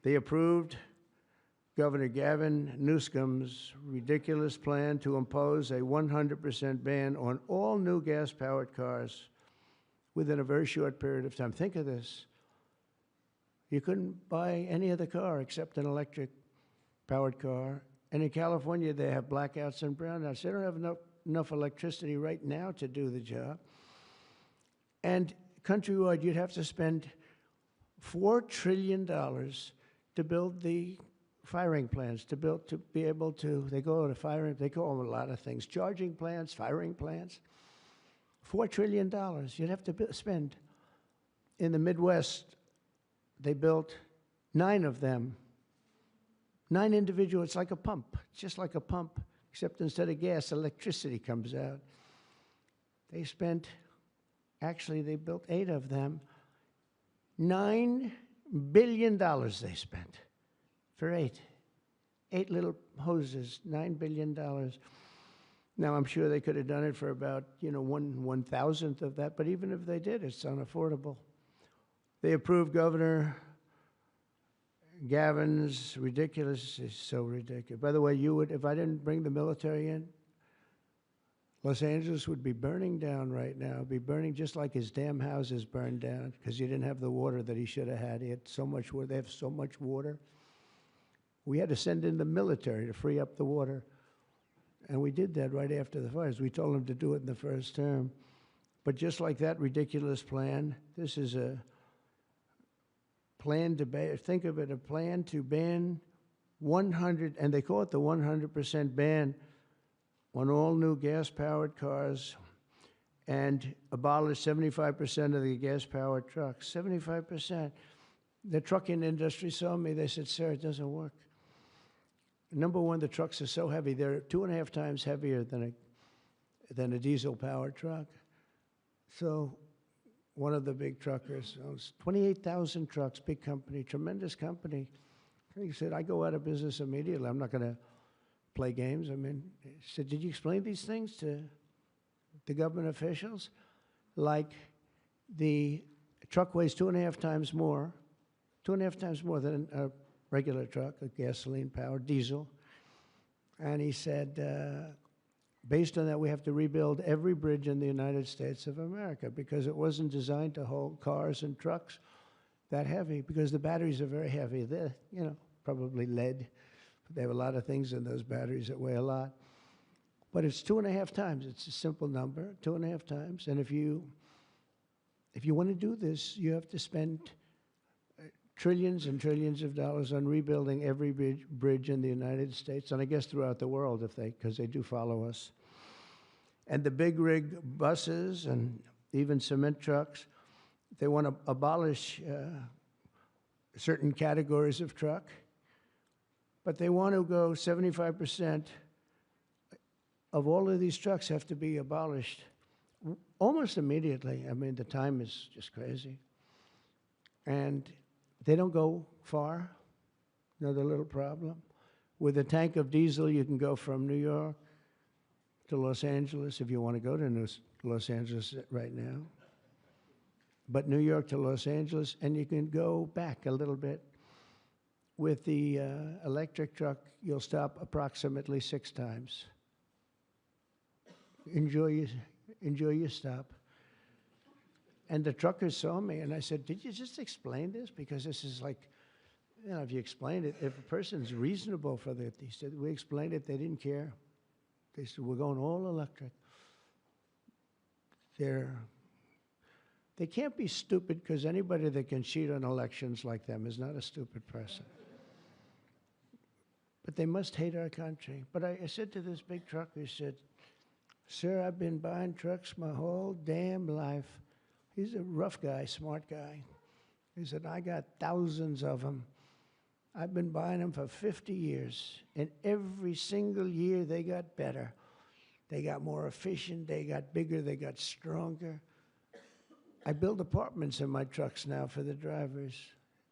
They approved Governor Gavin Newsom's ridiculous plan to impose a 100% ban on all new gas-powered cars within a very short period of time. Think of this. You couldn't buy any other car except an electric-powered car. And in California, they have blackouts and brownouts. They don't have enough electricity right now to do the job. And countrywide, you'd have to spend $4 trillion to build the firing plants, to be able to, they call them a lot of things, charging plants, firing plants. $4 trillion you'd have to spend. In the Midwest, they built 9 of them. 9 individual, it's like a pump. It's just like a pump, except instead of gas, electricity comes out. They built 8 of them. $9 billion they spent for 8 little hoses, $9 billion. Now, I'm sure they could have done it for about, 1/1000th of that, but even if they did, it's unaffordable. They approved Governor Gavin's ridiculous, it's so ridiculous. By the way, if I didn't bring the military in, Los Angeles would be burning down right now. It'd be burning just like his damn houses burned down because he didn't have the water that he should have had. He had so much water. They have so much water. We had to send in the military to free up the water. And we did that right after the fires. We told them to do it in the first term. But just like that ridiculous plan, this is a plan to ban, think of it, a plan to ban 100, and they call it the 100% ban on all new gas-powered cars and abolish 75% of the gas-powered trucks. 75%. The trucking industry saw me. They said, sir, it doesn't work. Number one, the trucks are so heavy. They're 2.5 times heavier than a diesel-powered truck. So one of the big truckers owns 28,000 trucks, big company, tremendous company. He said, I go out of business immediately. I'm not going to play games. I mean, he said, did you explain these things to the government officials? Like the truck weighs 2.5 times more than a regular truck, a gasoline-powered diesel. And he said, based on that, we have to rebuild every bridge in the United States of America because it wasn't designed to hold cars and trucks that heavy because the batteries are very heavy. They're, probably lead. But they have a lot of things in those batteries that weigh a lot. But it's 2.5 times. It's a simple number, 2.5 times. And if you want to do this, you have to spend trillions and trillions of dollars on rebuilding every bridge in the United States, and I guess throughout the world, because they do follow us. And the big rig buses and even cement trucks, they want to abolish certain categories of truck, but they want to go 75% of all of these trucks have to be abolished almost immediately. I mean, the time is just crazy. And they don't go far. Another little problem. With a tank of diesel, you can go from New York to Los Angeles if you want to go to Los Angeles right now. But New York to Los Angeles, and you can go back a little bit. With the electric truck, you'll stop approximately 6 times. Enjoy your stop. And the truckers saw me, and I said, did you just explain this? Because this is like, if you explain it, if a person's reasonable for that, he said, we explained it, they didn't care. They said, we're going all electric. They can't be stupid because anybody that can cheat on elections like them is not a stupid person. But they must hate our country. But I said to this big trucker, he said, sir, I've been buying trucks my whole damn life. He's a rough guy, smart guy. He said, I got thousands of them. I've been buying them for 50 years, and every single year they got better. They got more efficient, they got bigger, they got stronger. I build apartments in my trucks now for the drivers.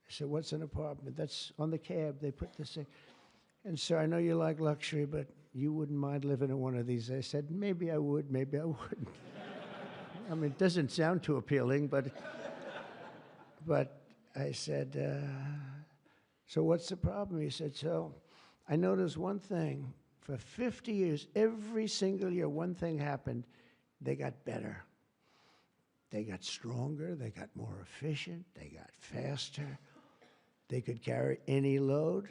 I said, what's an apartment? That's on the cab, they put this in. And sir, I know you like luxury, but you wouldn't mind living in one of these. I said, maybe I would, maybe I wouldn't. I mean, it doesn't sound too appealing, but I said, So what's the problem? He said, so I noticed one thing. For 50 years, every single year, one thing happened. They got better. They got stronger. They got more efficient. They got faster. They could carry any load.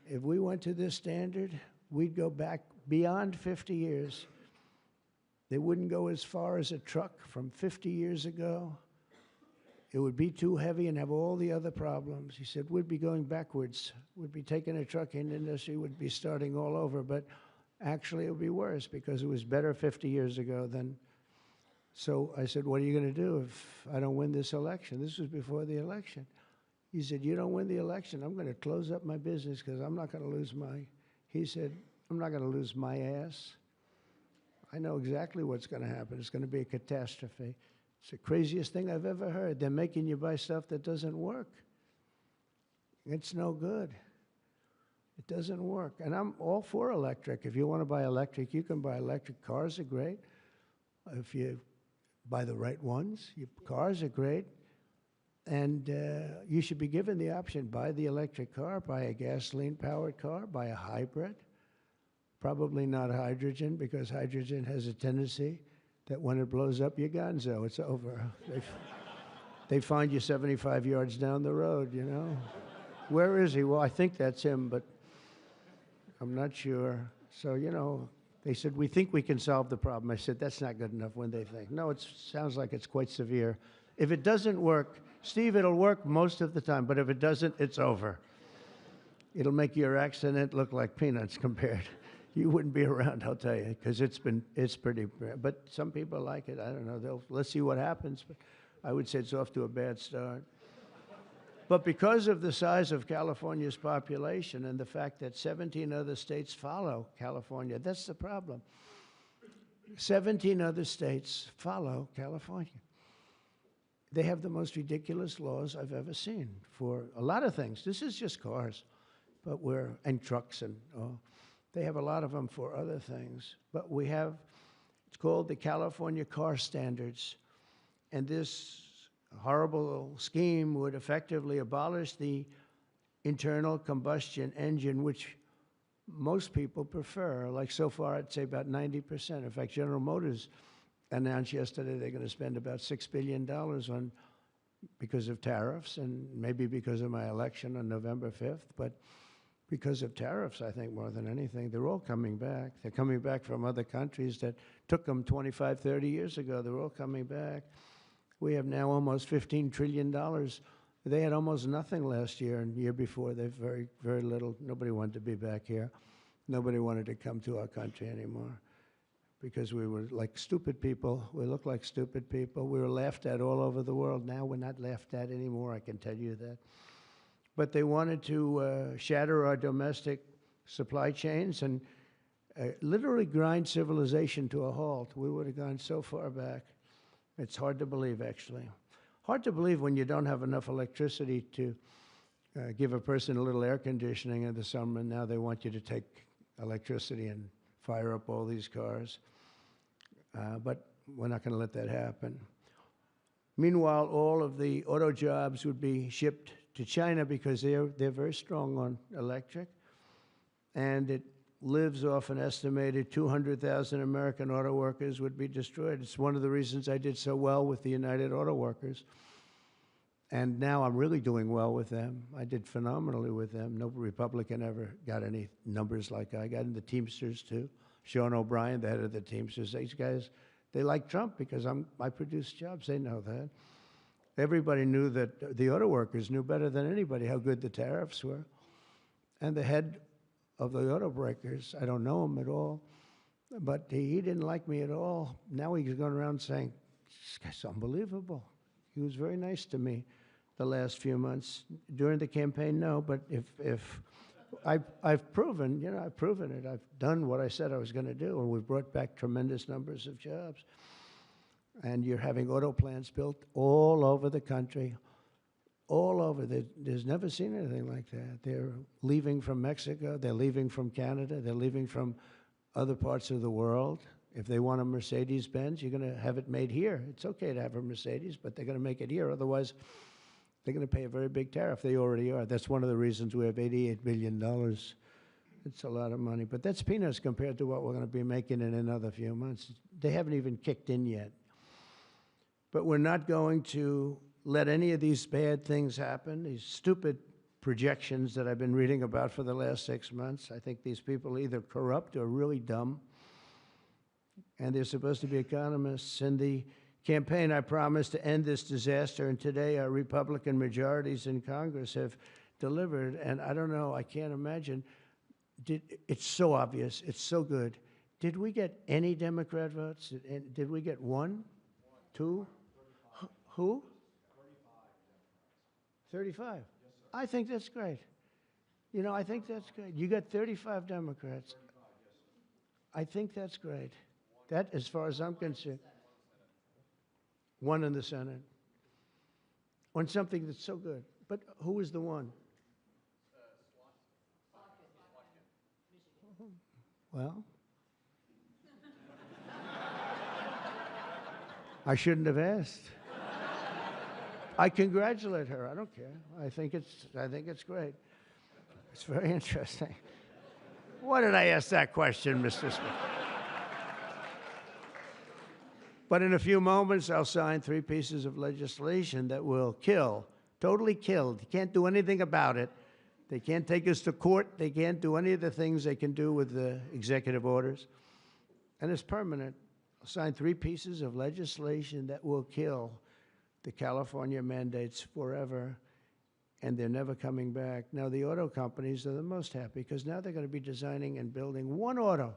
If we went to this standard, we'd go back beyond 50 years. They wouldn't go as far as a truck from 50 years ago. It would be too heavy and have all the other problems. He said, we'd be going backwards. We'd be taking a trucking industry, would be starting all over, but actually it would be worse because it was better 50 years ago than. So I said, what are you going to do if I don't win this election? This was before the election. He said, you don't win the election, I'm going to close up my business because I'm not going to lose he said, I'm not going to lose my ass. I know exactly what's going to happen. It's going to be a catastrophe. It's the craziest thing I've ever heard. They're making you buy stuff that doesn't work. It's no good. It doesn't work. And I'm all for electric. If you want to buy electric, you can buy electric. Cars are great. If you buy the right ones, cars are great. And you should be given the option, buy the electric car, buy a gasoline-powered car, buy a hybrid. Probably not hydrogen, because hydrogen has a tendency that when it blows up, you're gonzo. It's over. They find you 75 yards down the road, you know. Where is he? Well, I think that's him, but I'm not sure. So, you know, they said, we think we can solve the problem. I said, that's not good enough when they think. No, it sounds like it's quite severe. If it doesn't work, Steve, it'll work most of the time, but if it doesn't, it's over. It'll make your accident look like peanuts compared. You wouldn't be around, I'll tell you, because it's pretty bad. But some people like it. I don't know. Let's see what happens. But I would say it's off to a bad start. But because of the size of California's population and the fact that 17 other states follow California, that's the problem. 17 other states follow California. They have the most ridiculous laws I've ever seen for a lot of things. This is just cars, but and trucks and all. They have a lot of them for other things. But we have, it's called the California Car Standards. And this horrible scheme would effectively abolish the internal combustion engine, which most people prefer. Like so far, I'd say about 90%. In fact, General Motors announced yesterday they're going to spend about $6 billion on, because of tariffs and maybe because of my election on November 5th. But because of tariffs, I think, more than anything, they're all coming back. They're coming back from other countries that took them 25, 30 years ago. They're all coming back. We have now almost $15 trillion. They had almost nothing last year, and the year before, they've very, very little. Nobody wanted to be back here. Nobody wanted to come to our country anymore because we were like stupid people. We looked like stupid people. We were laughed at all over the world. Now we're not laughed at anymore, I can tell you that. But they wanted to shatter our domestic supply chains and literally grind civilization to a halt. We would have gone so far back. It's hard to believe, actually. Hard to believe when you don't have enough electricity to give a person a little air conditioning in the summer, and now they want you to take electricity and fire up all these cars. But we're not going to let that happen. Meanwhile, all of the auto jobs would be shipped to China because they're very strong on electric, and it lives off an estimated 200,000 American auto workers would be destroyed. It's one of the reasons I did so well with the United Auto Workers, and now I'm really doing well with them. I did phenomenally with them. No Republican ever got any numbers like I got, in the Teamsters too. Sean O'Brien, the head of the Teamsters, these guys, they like Trump because I produce jobs. They know that. Everybody knew that, the auto workers knew better than anybody how good the tariffs were. And the head of the auto breakers, I don't know him at all, but he didn't like me at all. Now he's going around saying, this guy's unbelievable. He was very nice to me the last few months. During the campaign, no, but if I've proven, I've proven it. I've done what I said I was going to do, and we've brought back tremendous numbers of jobs. And you're having auto plants built all over the country, all over. There's never seen anything like that. They're leaving from Mexico. They're leaving from Canada. They're leaving from other parts of the world. If they want a Mercedes-Benz, you're going to have it made here. It's okay to have a Mercedes, but they're going to make it here. Otherwise, They're going to pay a very big tariff. They already are. That's one of the reasons we have $88 billion. It's a lot of money. But that's peanuts compared to what we're going to be making in another few months. They haven't even kicked in yet. But we're not going to let any of these bad things happen, these stupid projections that I've been reading about for the last 6 months. I think these people are either corrupt or really dumb. And they're supposed to be economists. In the campaign, I promised to end this disaster, and today our Republican majorities in Congress have delivered. And I don't know, I can't imagine. It's so obvious. It's so good. Did we get any Democrat votes? Did we get one? Two? Who? 35. I think that's great. You know, I think that's great. You got 35 Democrats. I think that's great. That, as far as I'm concerned, one in the Senate on something that's so good. But who is the one? Well, I shouldn't have asked. I congratulate her. I don't care. I think it's great. It's very interesting. Why did I ask that question, Mr. Speaker? But in a few moments, I'll sign 3 pieces of legislation that will kill, totally kill. You can't do anything about it. They can't take us to court. They can't do any of the things they can do with the executive orders. And it's permanent. I'll sign 3 pieces of legislation that will kill the California mandates forever, and they're never coming back. Now, the auto companies are the most happy because now they're going to be designing and building one auto.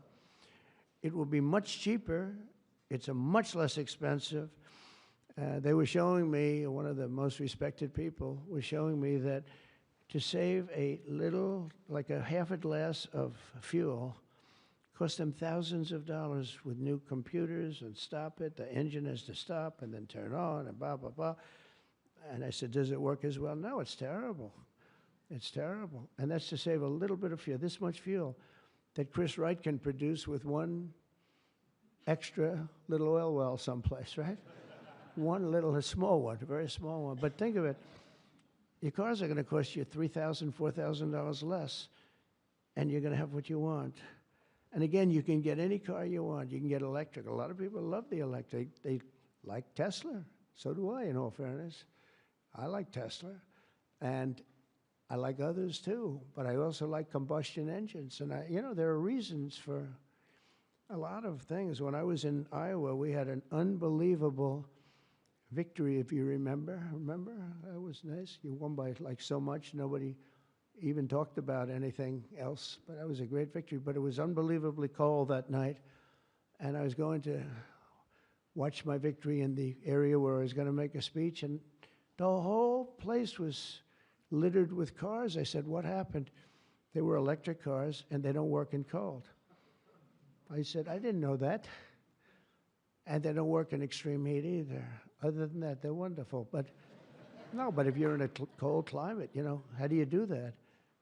It will be much cheaper. It's a much less expensive. They were showing me, one of the most respected people was showing me that to save a little, like a half a glass of fuel, cost them thousands of dollars with new computers and stop it. The engine has to stop and then turn on and blah, blah, blah. And I said, does it work as well? No, it's terrible. It's terrible. And that's to save a little bit of fuel, this much fuel that Chris Wright can produce with one extra little oil well someplace, right? One little, a small one, a very small one. But think of it. Your cars are going to cost you $3,000, $4,000 less, and you're going to have what you want. And again, you can get any car you want. You can get electric. A lot of people love the electric. They like Tesla. So do I, in all fairness. I like Tesla. And I like others too. But I also like combustion engines. And there are reasons for a lot of things. When I was in Iowa, we had an unbelievable victory, if you remember. Remember? That was nice. You won by like so much, nobody even talked about anything else. But that was a great victory. But it was unbelievably cold that night. And I was going to watch my victory in the area where I was going to make a speech. And the whole place was littered with cars. I said, what happened? They were electric cars, and they don't work in cold. I said, I didn't know that. And they don't work in extreme heat either. Other than that, they're wonderful. But no, but if you're in a cold climate, how do you do that?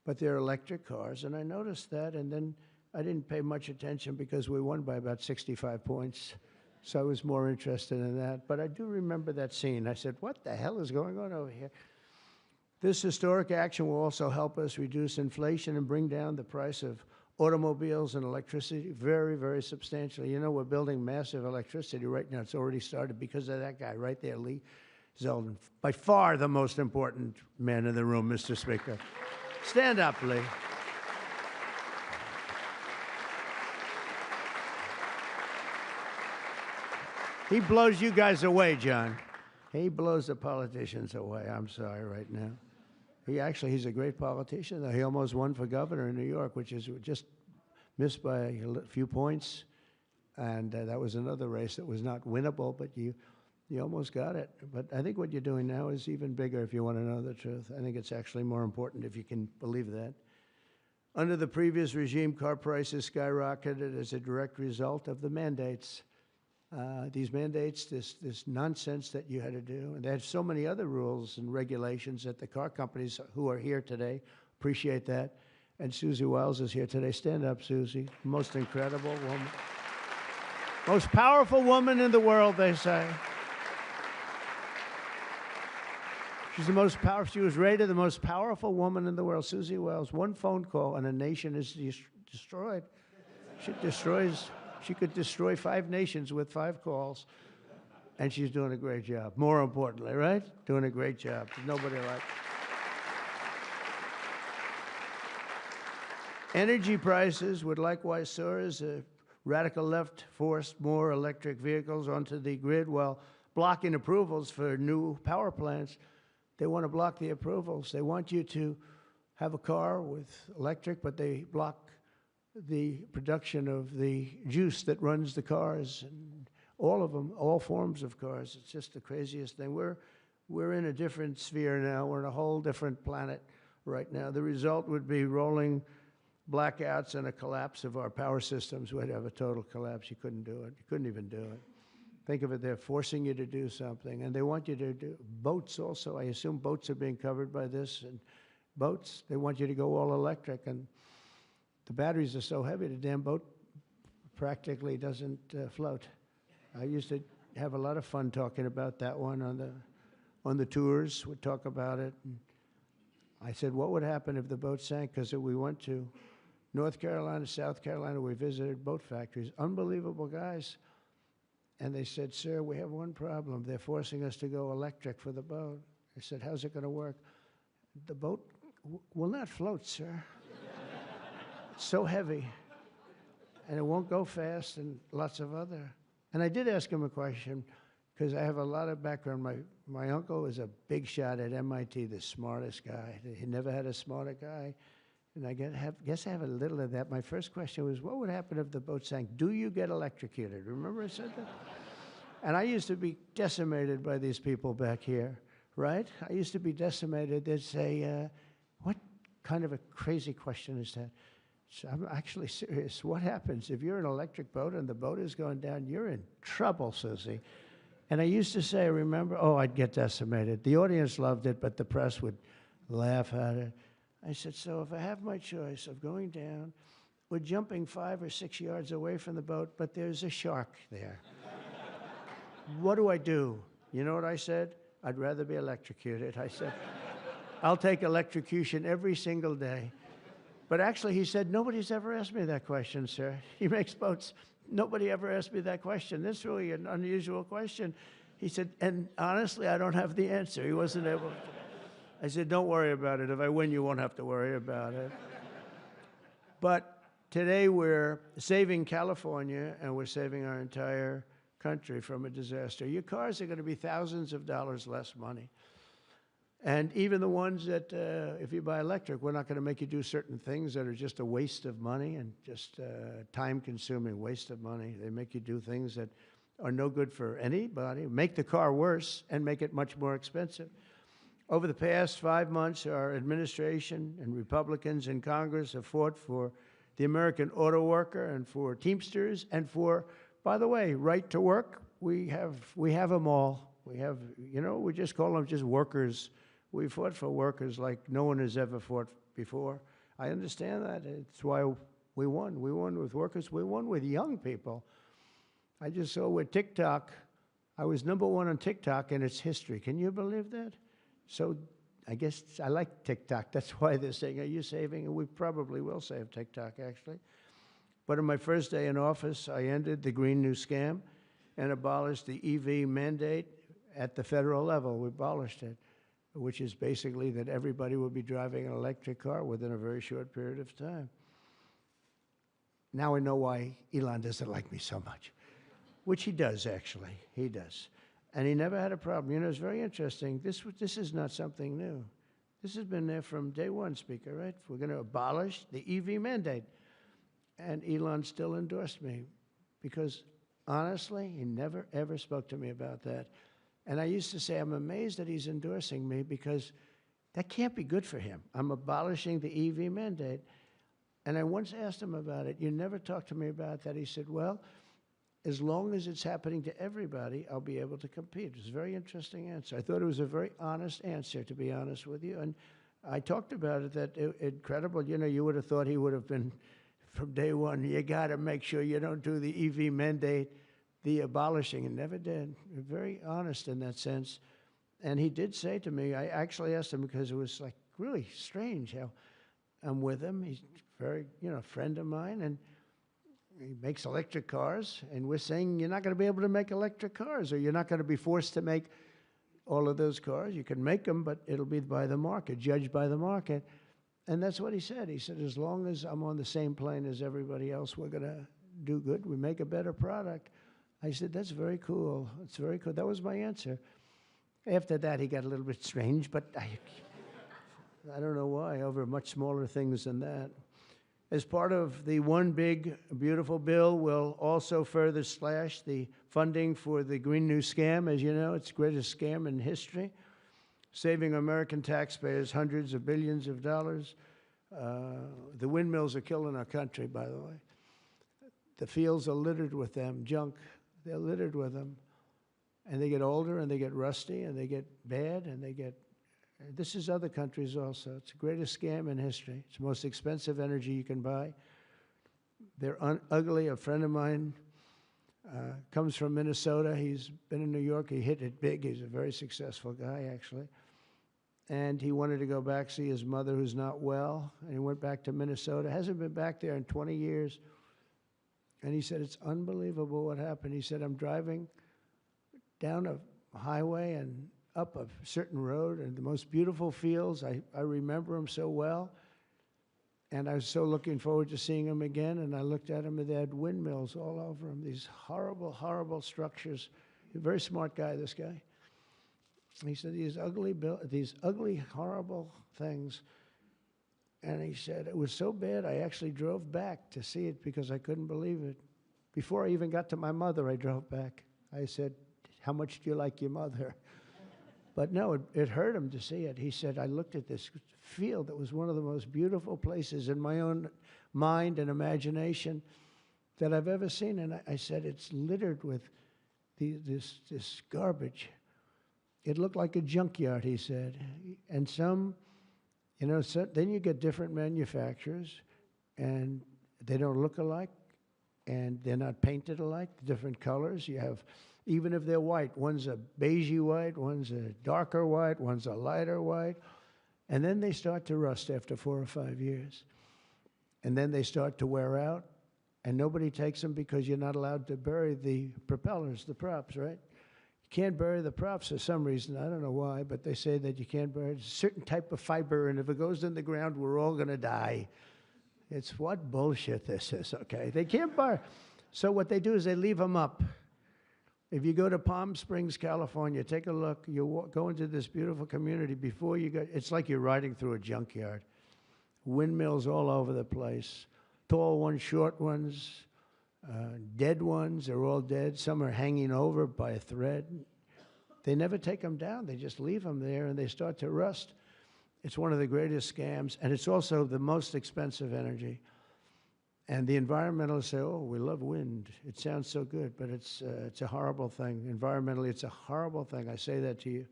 But they're electric cars, and I noticed that, and then I didn't pay much attention because we won by about 65 points. So I was more interested in that. But I do remember that scene. I said, what the hell is going on over here? This historic action will also help us reduce inflation and bring down the price of automobiles and electricity very, very substantially. We're building massive electricity right now. It's already started because of that guy right there, Lee Zeldin. By far the most important man in the room, Mr. Speaker. Stand up, Lee. He blows you guys away, John. He blows the politicians away. I'm sorry right now. He's a great politician. He almost won for governor in New York, which is just missed by a few points. And that was another race that was not winnable, but you almost got it. But I think what you're doing now is even bigger if you want to know the truth. I think it's actually more important if you can believe that. Under the previous regime, car prices skyrocketed as a direct result of the mandates. These mandates, this nonsense that you had to do. And they had so many other rules and regulations that the car companies who are here today appreciate that. And Susie Wiles is here today. Stand up, Susie. Most incredible woman. Most powerful woman in the world, they say. She's the most powerful. She was rated the most powerful woman in the world, Susie Wells. One phone call and a nation is destroyed. She could destroy 5 nations with 5 calls, and she's doing a great job. More importantly, right? Doing a great job. There's nobody like. Energy prices would likewise soar as the radical left forced more electric vehicles onto the grid while blocking approvals for new power plants. They want to block the approvals. They want you to have a car with electric, but they block the production of the juice that runs the cars, and all of them, all forms of cars. It's just the craziest thing. We're in a different sphere now. We're in a whole different planet right now. The result would be rolling blackouts and a collapse of our power systems. We'd have a total collapse. You couldn't do it. You couldn't even do it. Think of it, they're forcing you to do something, and they want you to do boats also. I assume boats are being covered by this, and boats, they want you to go all electric, and the batteries are so heavy, the damn boat practically doesn't float. I used to have a lot of fun talking about that one on the tours. We'd talk about it. And I said, what would happen if the boat sank? Because we went to North Carolina, South Carolina. We visited boat factories. Unbelievable guys. And they said, sir, we have one problem. They're forcing us to go electric for the boat. I said, how's it going to work? The boat will not float, sir. It's so heavy. And it won't go fast, and lots of other. And I did ask him a question, because I have a lot of background. My uncle was a big shot at MIT, the smartest guy. He never had a smarter guy. And I guess I have a little of that. My first question was, what would happen if the boat sank? Do you get electrocuted? Remember I said that? And I used to be decimated by these people back here, right? I used to be decimated. They'd say, what kind of a crazy question is that? So I'm actually serious. What happens if you're in an electric boat and the boat is going down? You're in trouble, Susie. And I used to say, remember, oh, I'd get decimated. The audience loved it, but the press would laugh at it. I said, so if I have my choice of going down or jumping 5 or 6 yards away from the boat, but there's a shark there, what do I do? You know what I said? I'd rather be electrocuted. I said, I'll take electrocution every single day. But actually, he said, nobody's ever asked me that question, sir. He makes boats. Nobody ever asked me that question. This is really an unusual question. He said, and honestly, I don't have the answer. He wasn't able to. I said, don't worry about it. If I win, you won't have to worry about it. But today we're saving California, and we're saving our entire country from a disaster. Your cars are going to be thousands of dollars less money. And even the ones that, if you buy electric, we're not going to make you do certain things that are just a waste of money and just time-consuming waste of money. They make you do things that are no good for anybody, make the car worse, and make it much more expensive. Over the past 5 months, our administration and Republicans in Congress have fought for the American auto worker and for Teamsters and for, by the way, right to work. We have them all. We have, you know, we just call them just workers. We fought for workers like no one has ever fought before. I understand that. It's why we won. We won with workers. We won with young people. I just saw with TikTok, I was #1 on TikTok in its history. Can you believe that? So I guess I like TikTok. That's why they're saying, are you saving? And we probably will save TikTok, actually. But on my first day in office, I ended the Green New Scam and abolished the EV mandate at the federal level. We abolished it, which is basically that everybody will be driving an electric car within a very short period of time. Now I know why Elon doesn't like me so much, which he does, actually. He does. And he never had a problem. You know, it's very interesting. This is not something new. This has been there from day one, Speaker, right? We're going to abolish the EV mandate. And Elon still endorsed me because, honestly, he never, ever spoke to me about that. And I used to say, I'm amazed that he's endorsing me because that can't be good for him. I'm abolishing the EV mandate. And I once asked him about it. You never talked to me about that. He said, well, as long as it's happening to everybody, I'll be able to compete. It was a very interesting answer. I thought it was a very honest answer, to be honest with you. And I talked about it, that incredible. You know, you would have thought he would have been, from day one, you got to make sure you don't do the EV mandate, the abolishing, and never did. Very honest in that sense. And he did say to me, I actually asked him because it was like really strange how I'm with him. He's very, a friend of mine, and he makes electric cars. And we're saying you're not going to be able to make electric cars, or you're not going to be forced to make all of those cars. You can make them, but it'll be by the market, judged by the market. And that's what he said. He said, as long as I'm on the same plane as everybody else, we're going to do good. We make a better product. I said, that's very cool. It's very cool. That was my answer. After that, he got a little bit strange, but I don't know why, over much smaller things than that. As part of the One Big Beautiful Bill, we'll also further slash the funding for the Green New Scam. As you know, it's the greatest scam in history, saving American taxpayers hundreds of billions of dollars. The windmills are killing our country, by the way. The fields are littered with them, junk. They're littered with them. And they get older, and they get rusty, and they get bad, and they get... This is other countries also. It's the greatest scam in history. It's the most expensive energy you can buy. They're ugly. A friend of mine comes from Minnesota. He's been in New York. He hit it big. He's a very successful guy, actually. And he wanted to go back, see his mother who's not well, and he went back to Minnesota. Hasn't been back there in 20 years. And he said, it's unbelievable what happened. He said, I'm driving down a highway and up a certain road, and the most beautiful fields. I remember them so well, and I was so looking forward to seeing them again, and I looked at them, and they had windmills all over them, these horrible, horrible structures. A very smart guy, this guy. He said, these ugly, horrible things. And he said, it was so bad, I actually drove back to see it because I couldn't believe it. Before I even got to my mother, I drove back. I said, how much do you like your mother? But no, it hurt him to see it. He said, I looked at this field that was one of the most beautiful places in my own mind and imagination that I've ever seen. And I said, it's littered with this garbage. It looked like a junkyard, he said. And some, then you get different manufacturers, and they don't look alike, and they're not painted alike, different colors. You have... Even if they're white, one's a beigey white, one's a darker white, one's a lighter white. And then they start to rust after 4 or 5 years. And then they start to wear out, and nobody takes them because you're not allowed to bury the propellers, the props, right? You can't bury the props for some reason. I don't know why, but they say that you can't bury it. It's a certain type of fiber, and if it goes in the ground, we're all going to die. It's what bullshit this is, okay? They can't bury. So what they do is they leave them up. If you go to Palm Springs, California, take a look. You go into this beautiful community. Before you go, it's like you're riding through a junkyard. Windmills all over the place. Tall ones, short ones, dead ones. They're all dead. Some are hanging over by a thread. They never take them down. They just leave them there, and they start to rust. It's one of the greatest scams, and it's also the most expensive energy. And the environmentalists say, oh, we love wind. It sounds so good, but it's a horrible thing. Environmentally, it's a horrible thing. I say that to you.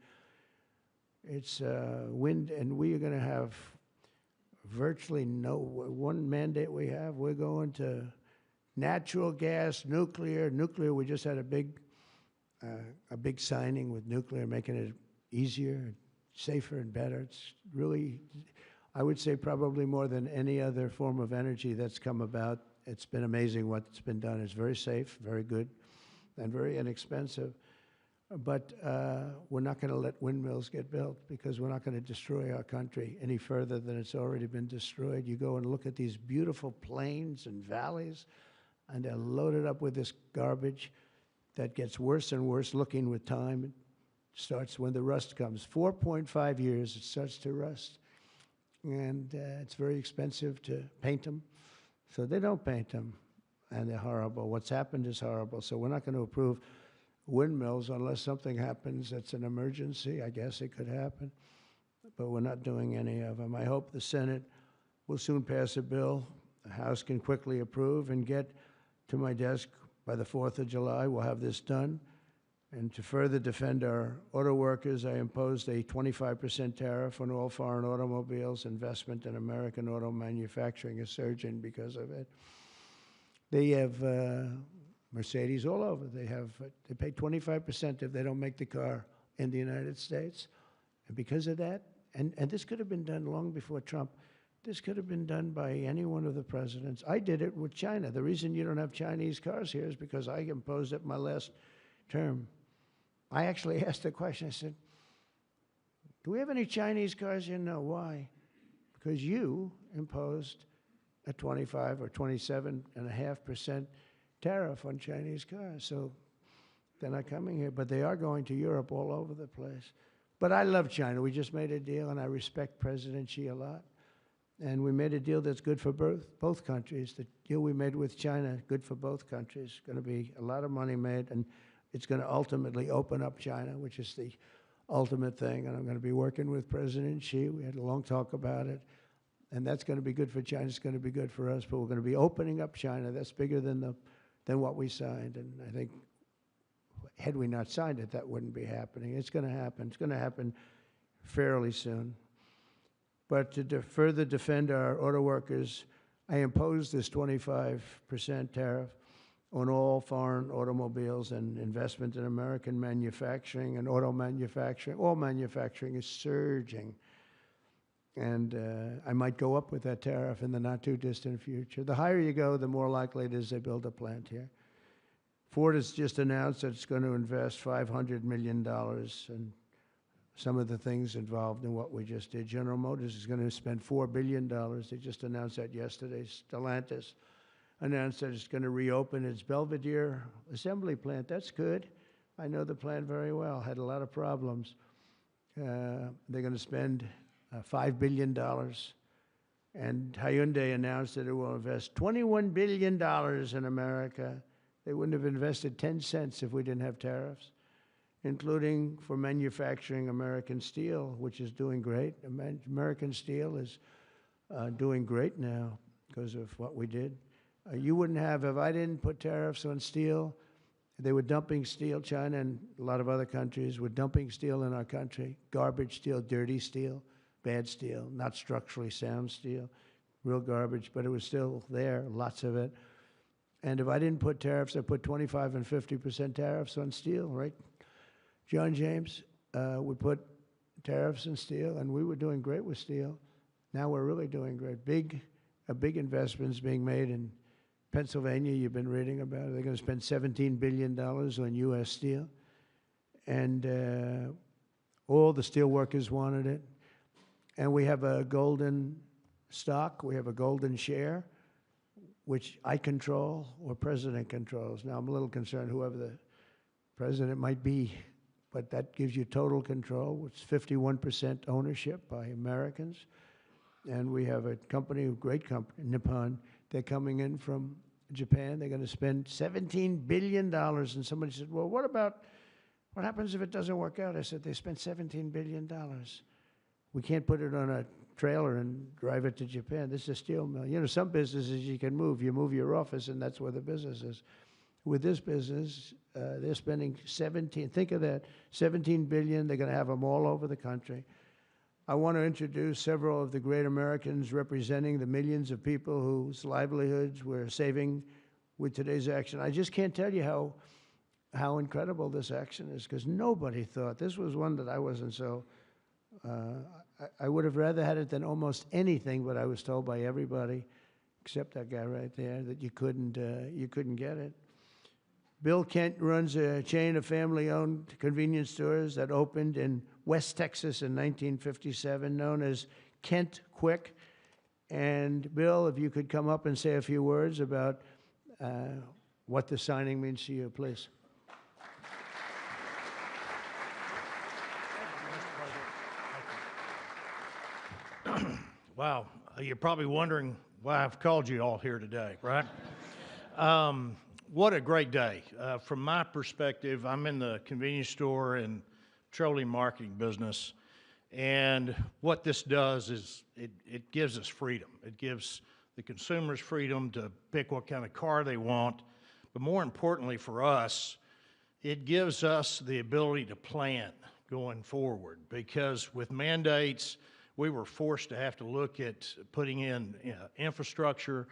It's wind, and we are going to have virtually one mandate we have. We're going to natural gas, nuclear. Nuclear, we just had a big signing with nuclear, making it easier, safer, and better. It's really... I would say probably more than any other form of energy that's come about. It's been amazing what's been done. It's very safe, very good, and very inexpensive. But we're not going to let windmills get built because we're not going to destroy our country any further than it's already been destroyed. You go and look at these beautiful plains and valleys, and they're loaded up with this garbage that gets worse and worse looking with time. It starts when the rust comes. 4.5 years, it starts to rust. And it's very expensive to paint them. So they don't paint them, and they're horrible. What's happened is horrible. So we're not going to approve windmills unless something happens that's an emergency. I guess it could happen. But we're not doing any of them. I hope the Senate will soon pass a bill the House can quickly approve and get to my desk by the 4th of July. We'll have this done. And to further defend our auto workers, I imposed a 25% tariff on all foreign automobiles. Investment in American auto manufacturing is surging because of it. They have Mercedes all over. They pay 25% if they don't make the car in the United States. And because of that, and this could have been done long before Trump, this could have been done by any one of the presidents. I did it with China. The reason you don't have Chinese cars here is because I imposed it my last term. I actually asked the question, I said, do we have any Chinese cars here? No, why? Because you imposed a 25 or 27.5% tariff on Chinese cars. So they're not coming here, but they are going to Europe all over the place. But I love China. We just made a deal, and I respect President Xi a lot. And we made a deal that's good for both countries. The deal we made with China, good for both countries. Going to be a lot of money made, and it's going to ultimately open up China, which is the ultimate thing. And I'm going to be working with President Xi. We had a long talk about it. And that's going to be good for China. It's going to be good for us. But we're going to be opening up China. That's bigger than what we signed. And I think had we not signed it, that wouldn't be happening. It's going to happen. It's going to happen fairly soon. But to further defend our auto workers, I imposed this 25% tariff on all foreign automobiles and investment in American manufacturing and auto manufacturing. All manufacturing is surging. And I might go up with that tariff in the not-too-distant future. The higher you go, the more likely it is they build a plant here. Ford has just announced that it's going to invest $500 million in some of the things involved in what we just did. General Motors is going to spend $4 billion. They just announced that yesterday. Stellantis announced that it's going to reopen its Belvidere assembly plant. That's good. I know the plant very well. Had a lot of problems. They're going to spend $5 billion. And Hyundai announced that it will invest $21 billion in America. They wouldn't have invested 10 cents if we didn't have tariffs, including for manufacturing American steel, which is doing great. American steel is doing great now because of what we did. You wouldn't have, if I didn't put tariffs on steel, they were dumping steel. China and a lot of other countries were dumping steel in our country. Garbage steel, dirty steel, bad steel, not structurally sound steel, real garbage, but it was still there, lots of it. And if I didn't put tariffs, I put 25 and 50% tariffs on steel, right? John James would put tariffs on steel, and we were doing great with steel. Now we're really doing great. A big investment is being made in Pennsylvania. You've been reading about it. They're going to spend $17 billion on U.S. steel. And all the steel workers wanted it. And we have a golden stock. We have a golden share, which I control or President controls. Now, I'm a little concerned whoever the president might be, but that gives you total control. It's 51% ownership by Americans. And we have a company, a great company, Nippon. They're coming in from Japan. They're going to spend $17 billion. And somebody said, well, what happens if it doesn't work out? I said, they spent $17 billion. We can't put it on a trailer and drive it to Japan. This is a steel mill. You know, some businesses you can move. You move your office, and that's where the business is. With this business, they're spending think of that, $17 billion. They're going to have them all over the country. I want to introduce several of the great Americans representing the millions of people whose livelihoods we're saving with today's action. I just can't tell you how incredible this action is, because nobody thought. This was one that I wasn't so... I would have rather had it than almost anything, but I was told by everybody, except that guy right there, that you couldn't get it. Bill Kent runs a chain of family-owned convenience stores that opened in West Texas in 1957, known as Kent Quick. And Bill, if you could come up and say a few words about what the signing means to you, please. Wow, you're probably wondering why I've called you all here today, right? What a great day. From my perspective, I'm in the convenience store and petroleum marketing business, and what this does is it gives us freedom. It gives the consumers freedom to pick what kind of car they want, but more importantly for us, it gives us the ability to plan going forward, because with mandates, we were forced to have to look at putting in infrastructure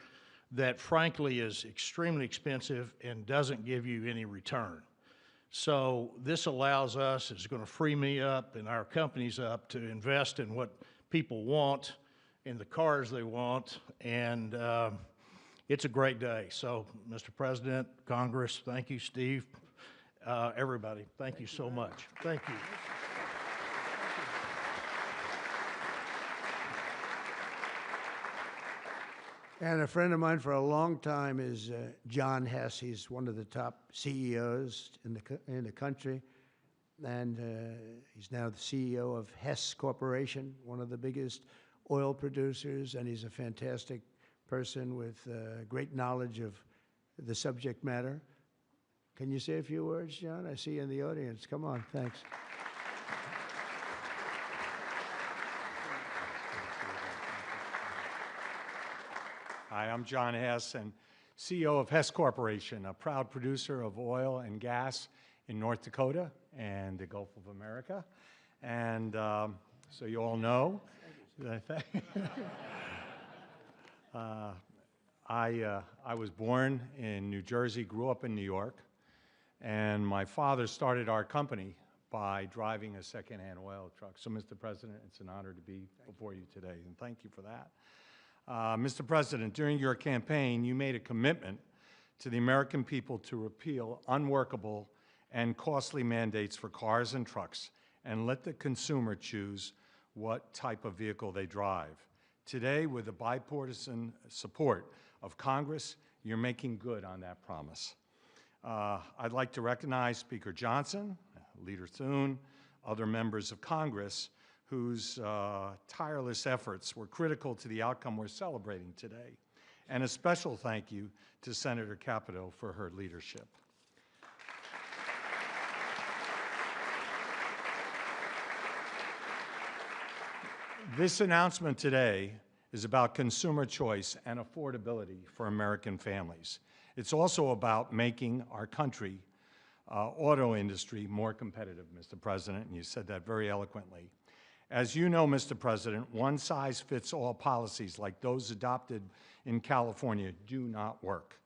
that frankly is extremely expensive and doesn't give you any return. So this allows us, it's going to free me up and our companies up to invest in what people want, in the cars they want, and it's a great day. So, Mr. President, Congress, thank you, Steve, everybody, thank you so much. Thank you. And a friend of mine for a long time is John Hess. He's one of the top CEOs in the country, and he's now the CEO of Hess Corporation, one of the biggest oil producers, and he's a fantastic person with great knowledge of the subject matter. Can you say a few words, John? I see you in the audience. Come on, thanks. Hi, I'm John Hess, and CEO of Hess Corporation, a proud producer of oil and gas in North Dakota and the Gulf of America. And so you all know, I was born in New Jersey, grew up in New York, and my father started our company by driving a secondhand oil truck. So, Mr. President, it's an honor to be before you today, and thank you for that. Mr. President, during your campaign, you made a commitment to the American people to repeal unworkable and costly mandates for cars and trucks and let the consumer choose what type of vehicle they drive. Today, with the bipartisan support of Congress, you're making good on that promise. I'd like to recognize Speaker Johnson, Leader Thune, other members of Congress whose tireless efforts were critical to the outcome we're celebrating today. And a special thank you to Senator Capito for her leadership. This announcement today is about consumer choice and affordability for American families. It's also about making our country, auto industry, more competitive, Mr. President, and you said that very eloquently. As you know, Mr. President, one-size-fits-all policies like those adopted in California do not work.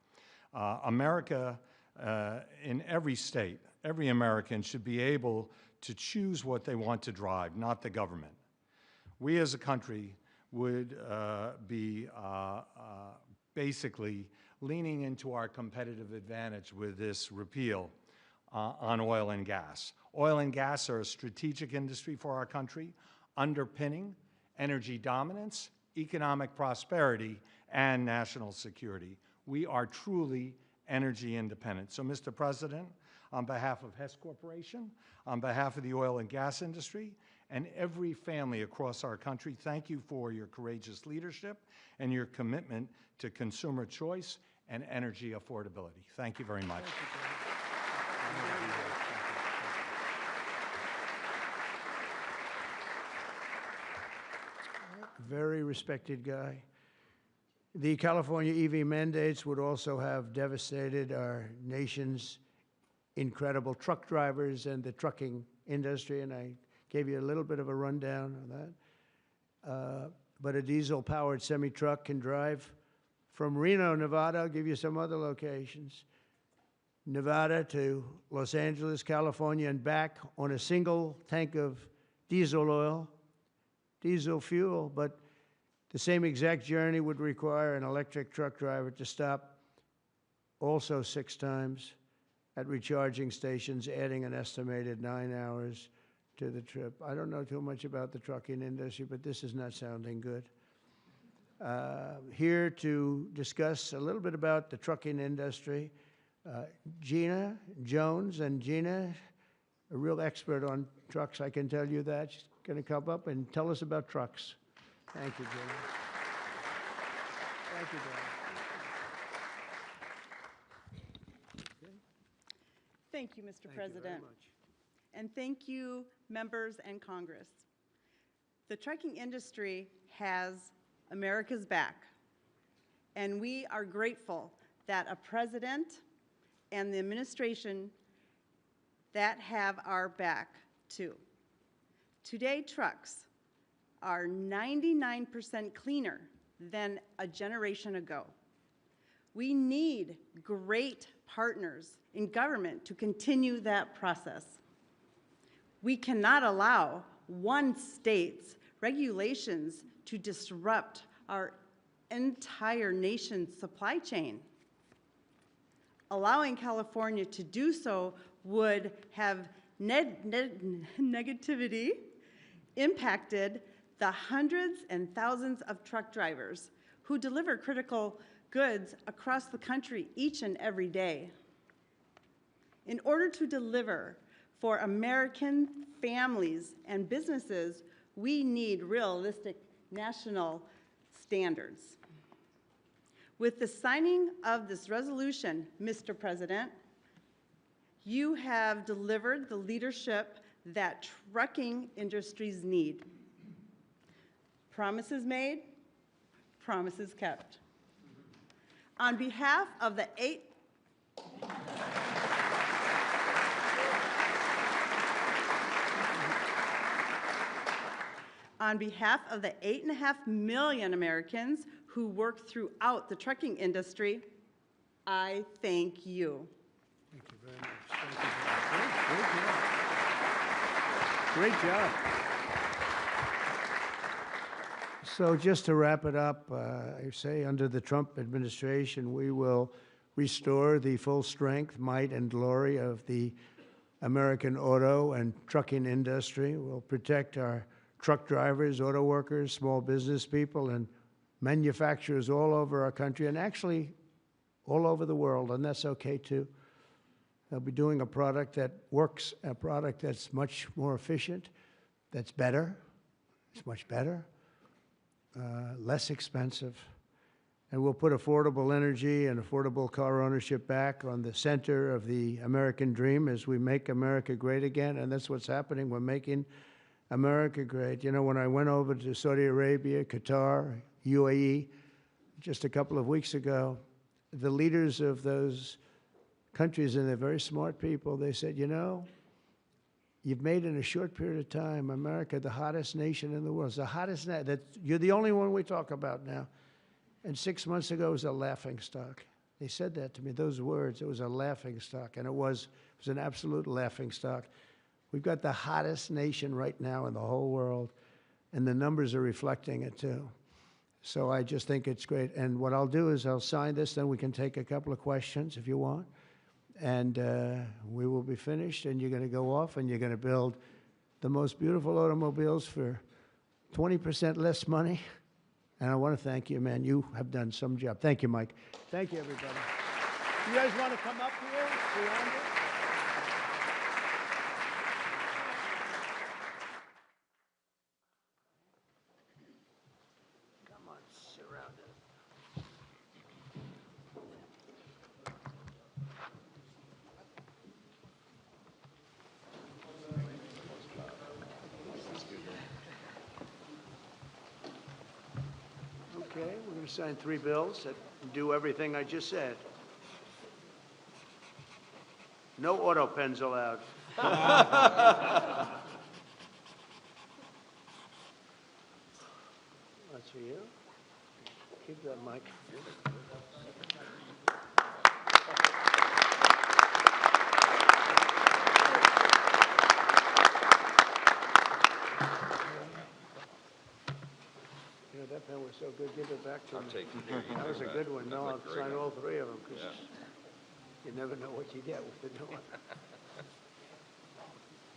America, in every state, every American should be able to choose what they want to drive, not the government. We as a country would be basically leaning into our competitive advantage with this repeal on oil and gas. Oil and gas are a strategic industry for our country, underpinning energy dominance, economic prosperity, and national security. We are truly energy independent. So, Mr. President, on behalf of Hess Corporation, on behalf of the oil and gas industry, and every family across our country, thank you for your courageous leadership and your commitment to consumer choice and energy affordability. Thank you very much. Very respected guy. The California EV mandates would also have devastated our nation's incredible truck drivers and the trucking industry, and I gave you a little bit of a rundown on that. But a diesel-powered semi-truck can drive from Reno, Nevada, I'll give you some other locations, Nevada to Los Angeles, California, and back on a single tank of diesel oil, diesel fuel, but the same exact journey would require an electric truck driver to stop also 6 times at recharging stations, adding an estimated 9 hours to the trip. I don't know too much about the trucking industry, but this is not sounding good. Here to discuss a little bit about the trucking industry, Gina Jones, and Gina, a real expert on trucks, I can tell you that. She's going to come up and tell us about trucks. Thank you, Gina. Thank you, Gina. Thank you, Mr. President. Thank you very much. And thank you, members and Congress. The trucking industry has America's back, and we are grateful that a president and the administration that have our back too. Today, trucks are 99% cleaner than a generation ago. We need great partners in government to continue that process. We cannot allow one state's regulations to disrupt our entire nation's supply chain. Allowing California to do so would have negativity impacted the hundreds and thousands of truck drivers who deliver critical goods across the country each and every day. In order to deliver for American families and businesses, we need realistic national standards. With the signing of this resolution, Mr. President, you have delivered the leadership that trucking industries need. Promises made, promises kept. On behalf of the On behalf of the 8.5 million Americans who work throughout the trucking industry, I thank you. Thank you very much. Thank you very much. Great job. So just to wrap it up, I say under the Trump administration, we will restore the full strength, might, and glory of the American auto and trucking industry. We'll protect our truck drivers, auto workers, small business people, and manufacturers all over our country, and actually all over the world, and that's okay too. They'll be doing a product that works, a product that's much more efficient, that's better, it's much better, less expensive, and we'll put affordable energy and affordable car ownership back on the center of the American dream as we make America great again, and that's what's happening. We're making America great. You know, when I went over to Saudi Arabia, Qatar, UAE, just a couple of weeks ago, the leaders of those countries, and they're very smart people, they said, you know, you've made in a short period of time America the hottest nation in the world. It's the hottest, you're the only one we talk about now. And 6 months ago, it was a laughingstock. They said that to me, those words, it was a laughingstock, and it was an absolute laughingstock. We've got the hottest nation right now in the whole world, and the numbers are reflecting it too. So I just think it's great. And what I'll do is I'll sign this, then we can take a couple of questions if you want. And we will be finished, and you're going to go off, and you're going to build the most beautiful automobiles for 20% less money. And I want to thank you, man. You have done some job. Thank you, Mike. Thank you, everybody. You guys want to come up here? Beyond it? Okay, we're going to sign 3 bills that do everything I just said. No auto pens allowed. That's for you. Keep that, Mike. You know, that pen was so good, give it back to me. I'll take it. That was a good one. No, I'll sign all 3 of them, because Yeah. you never know what you get with the new one.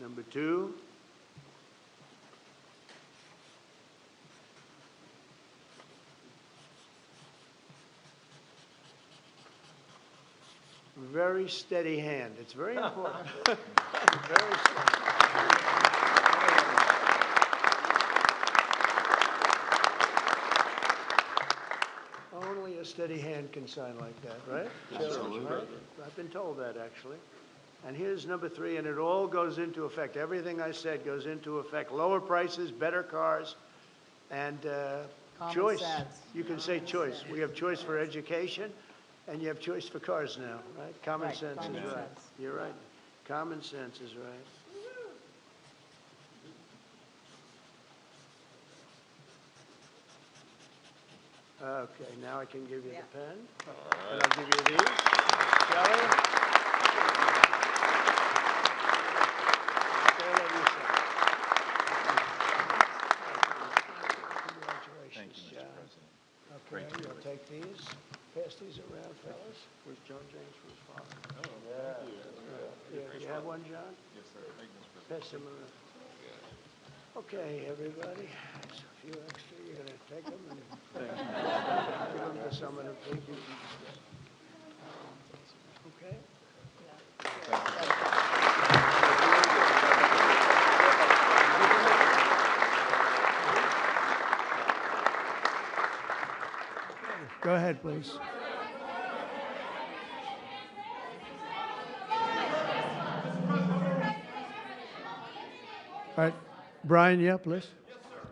Number 2. Very steady hand. It's very important. Very steady. Only a steady hand can sign like that, right? Absolutely. Right? I've been told that, actually. And here's number 3, and it all goes into effect. Everything I said goes into effect. Lower prices, better cars, and choice. Sense. You can say choice. We have choice for education, and you have choice for cars now, right? Common Right, sense common is right. sense. You're right. Common sense is right. Okay, now I can give you Yeah. the pen, and I'll give you these. Shelley? Okay, let me sign. Congratulations, John. Okay, you'll take these, pass these around, fellas. Where's John James for his father? Oh, thank you. You have one, John? Yes, sir. Thank you, Mr. President. Pass them around. Okay, everybody, there's a few extra, you're gonna take them and give them to someone who thank you. Okay? Go ahead, please. All right, Brian, yeah, please. Yes, sir.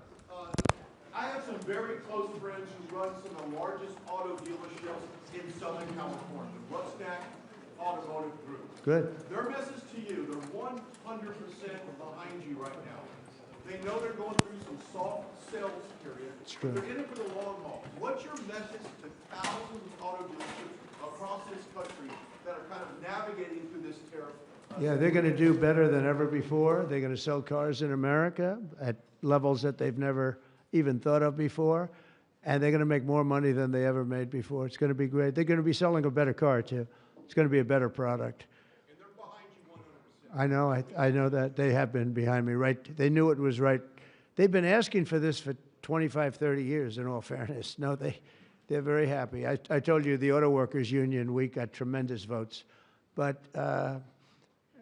I have some very close friends who run some of the largest auto dealerships in Southern California, Rustnack Automotive Group. Good. Their message to you, they're 100% behind you right now. They know they're going through some soft sales period. It's true. They're in it for the long haul. What's your message to thousands of auto dealerships across this country that are kind of navigating through this tariff? Yeah, they're going to do better than ever before. They're going to sell cars in America at levels that they've never even thought of before. And they're going to make more money than they ever made before. It's going to be great. They're going to be selling a better car, too. It's going to be a better product. And they're behind you 100%. I know. I know that. They have been behind me, right? They knew it was right. They've been asking for this for 25, 30 years, in all fairness. No, they're very happy. I told you the Auto Workers Union, we got tremendous votes. But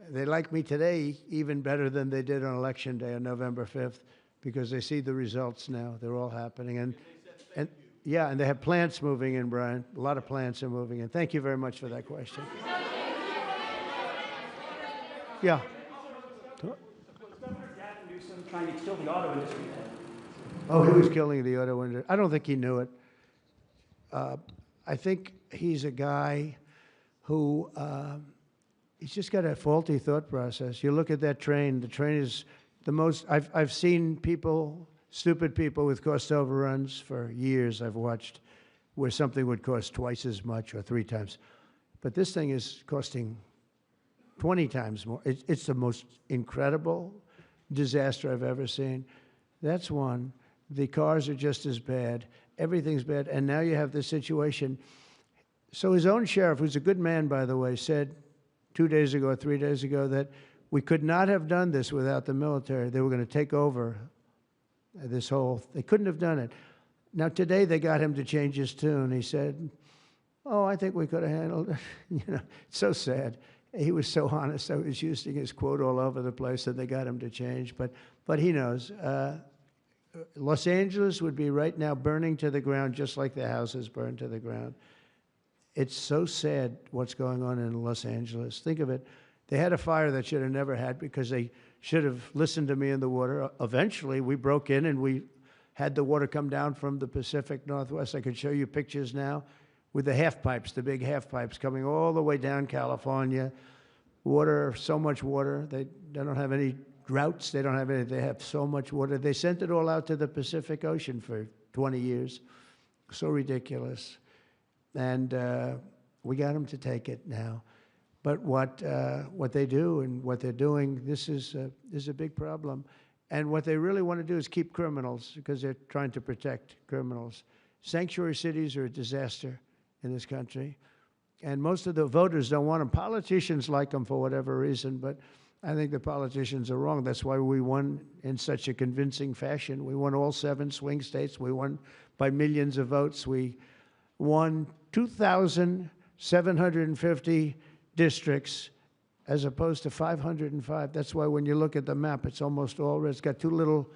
they like me today even better than they did on Election Day on November 5th because they see the results now. They're all happening. And yeah, and they have plants moving in, Brian. A lot of plants are moving in. Thank you very much for that question. Yeah. Trying to kill the auto industry. Oh, he was killing the auto industry. I don't think he knew it. I think he's a guy who he's just got a faulty thought process. You look at that train. The train is the most. I've seen people, stupid people with cost overruns for years. I've watched where something would cost twice as much or 3 times, but this thing is costing 20 times more. It's the most incredible disaster I've ever seen. That's one. The cars are just as bad. Everything's bad. And now you have this situation. So his own sheriff, who's a good man, by the way, said 2 days ago or 3 days ago that we could not have done this without the military. They were going to take over this whole, they couldn't have done it. Now today they got him to change his tune. He said, oh, I think we could have handled it. You know, it's so sad. He was so honest. I was using his quote all over the place, and they got him to change. But he knows. Los Angeles would be right now burning to the ground, just like the houses burned to the ground. It's so sad what's going on in Los Angeles. Think of it. They had a fire that should have never had because they should have listened to me in the water. Eventually, we broke in and we had the water come down from the Pacific Northwest. I could show you pictures now with the half pipes, the big half pipes coming all the way down California. Water, so much water. They don't have any droughts. They don't have any. They have so much water. They sent it all out to the Pacific Ocean for 20 years. So ridiculous. And we got them to take it now. But what they do and what they're doing, this is a big problem. And what they really want to do is keep criminals because they're trying to protect criminals. Sanctuary cities are a disaster in this country. And most of the voters don't want them. Politicians like them for whatever reason, but I think the politicians are wrong. That's why we won in such a convincing fashion. We won all 7 swing states. We won by millions of votes. We won 2,750 districts as opposed to 505. That's why when you look at the map, it's almost all red. It's got 2 little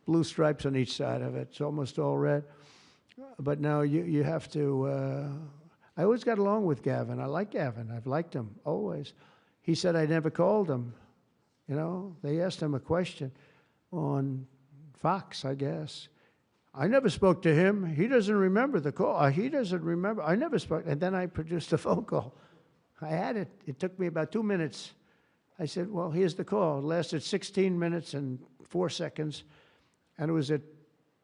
blue stripes on each side of it. It's almost all red. But now you have to... I always got along with Gavin. I like Gavin. I've liked him, always. He said I never called him. You know, they asked him a question on Fox, I guess. I never spoke to him. He doesn't remember the call. He doesn't remember. I never spoke. And then I produced a phone call. I had it. It took me about 2 minutes. I said, well, here's the call. It lasted 16 minutes and 4 seconds. And it was at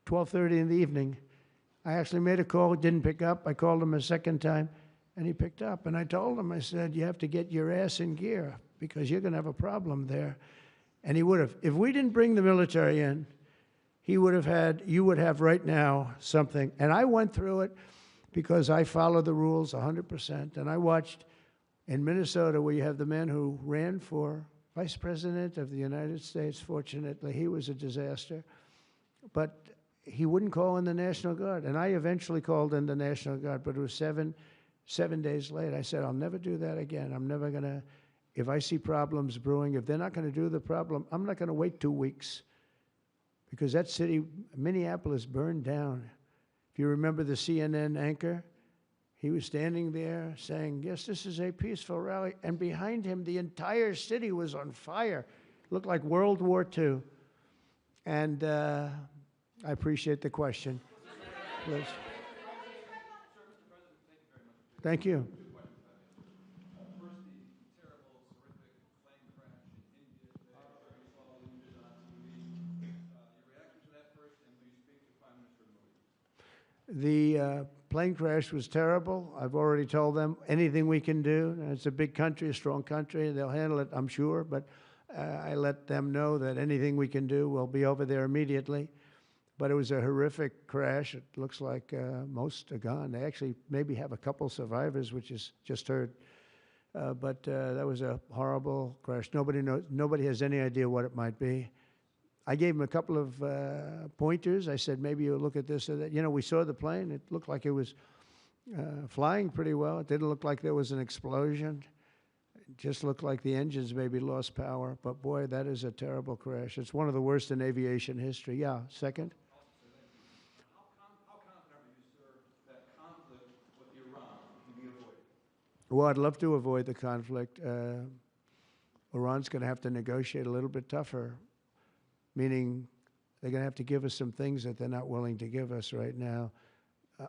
12:30 in the evening. I actually made a call, didn't pick up. I called him a second time, and he picked up. And I told him, I said, you have to get your ass in gear because you're going to have a problem there. And he would have. If we didn't bring the military in, he would have had, you would have right now something. And I went through it because I follow the rules 100%. And I watched in Minnesota where you have the man who ran for Vice President of the United States. Fortunately, he was a disaster. But he wouldn't call in the National Guard. And I eventually called in the National Guard, but it was seven days late. I said, I'll never do that again. I'm never going to, if I see problems brewing, if they're not going to do the problem, I'm not going to wait 2 weeks. Because that city, Minneapolis, burned down. If you remember the CNN anchor, he was standing there saying, yes, this is a peaceful rally. And behind him, the entire city was on fire. Looked like World War II. And I appreciate the question. Please. Thank you. The plane crash was terrible. I've already told them anything we can do. It's a big country, a strong country. They'll handle it, I'm sure. But I let them know that anything we can do, we'll be over there immediately. But it was a horrific crash. It looks like most are gone. They actually maybe have a couple survivors, which is just heard. But that was a horrible crash. Nobody knows. Nobody has any idea what it might be. I gave him a couple of pointers. I said, maybe you'll look at this or that. You know, we saw the plane. It looked like it was flying pretty well. It didn't look like there was an explosion. It just looked like the engines maybe lost power. But boy, that is a terrible crash. It's one of the worst in aviation history. Yeah, second? How confident are you, sir, that conflict with Iran can be avoided? Well, I'd love to avoid the conflict. Iran's going to have to negotiate a little bit tougher, meaning they're going to have to give us some things that they're not willing to give us right now.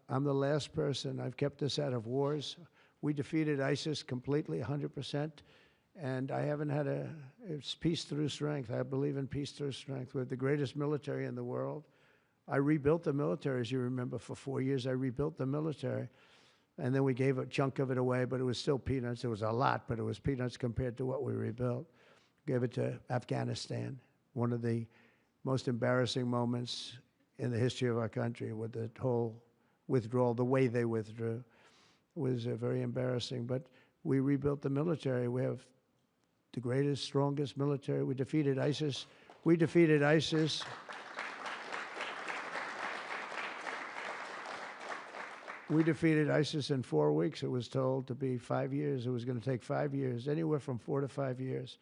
I'm the last person. I've kept us out of wars. We defeated ISIS completely, 100%, and I haven't had it's peace through strength. I believe in peace through strength. We're the greatest military in the world. I rebuilt the military, as you remember, for 4 years. I rebuilt the military, and then we gave a chunk of it away, but it was still peanuts. It was a lot, but it was peanuts compared to what we rebuilt. Gave it to Afghanistan, one of the most embarrassing moments in the history of our country with the whole withdrawal, the way they withdrew. It was very embarrassing, but we rebuilt the military. We have the greatest, strongest military. We defeated ISIS. We defeated ISIS. We defeated ISIS in 4 weeks. It was told to be 5 years. It was going to take 5 years, anywhere from 4 to 5 years.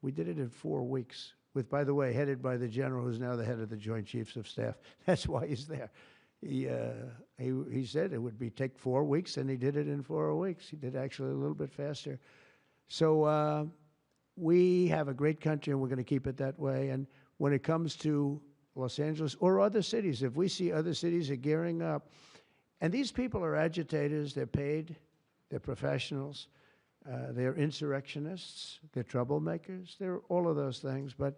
We did it in 4 weeks. With, by the way, headed by the general who's now the head of the Joint Chiefs of Staff. That's why he's there. He said it would take 4 weeks, and he did it in 4 weeks. He did actually a little bit faster. So we have a great country, and we're going to keep it that way. And when it comes to Los Angeles or other cities, if we see other cities are gearing up, and these people are agitators, they're paid, they're professionals, they're insurrectionists, they're troublemakers, they're all of those things. But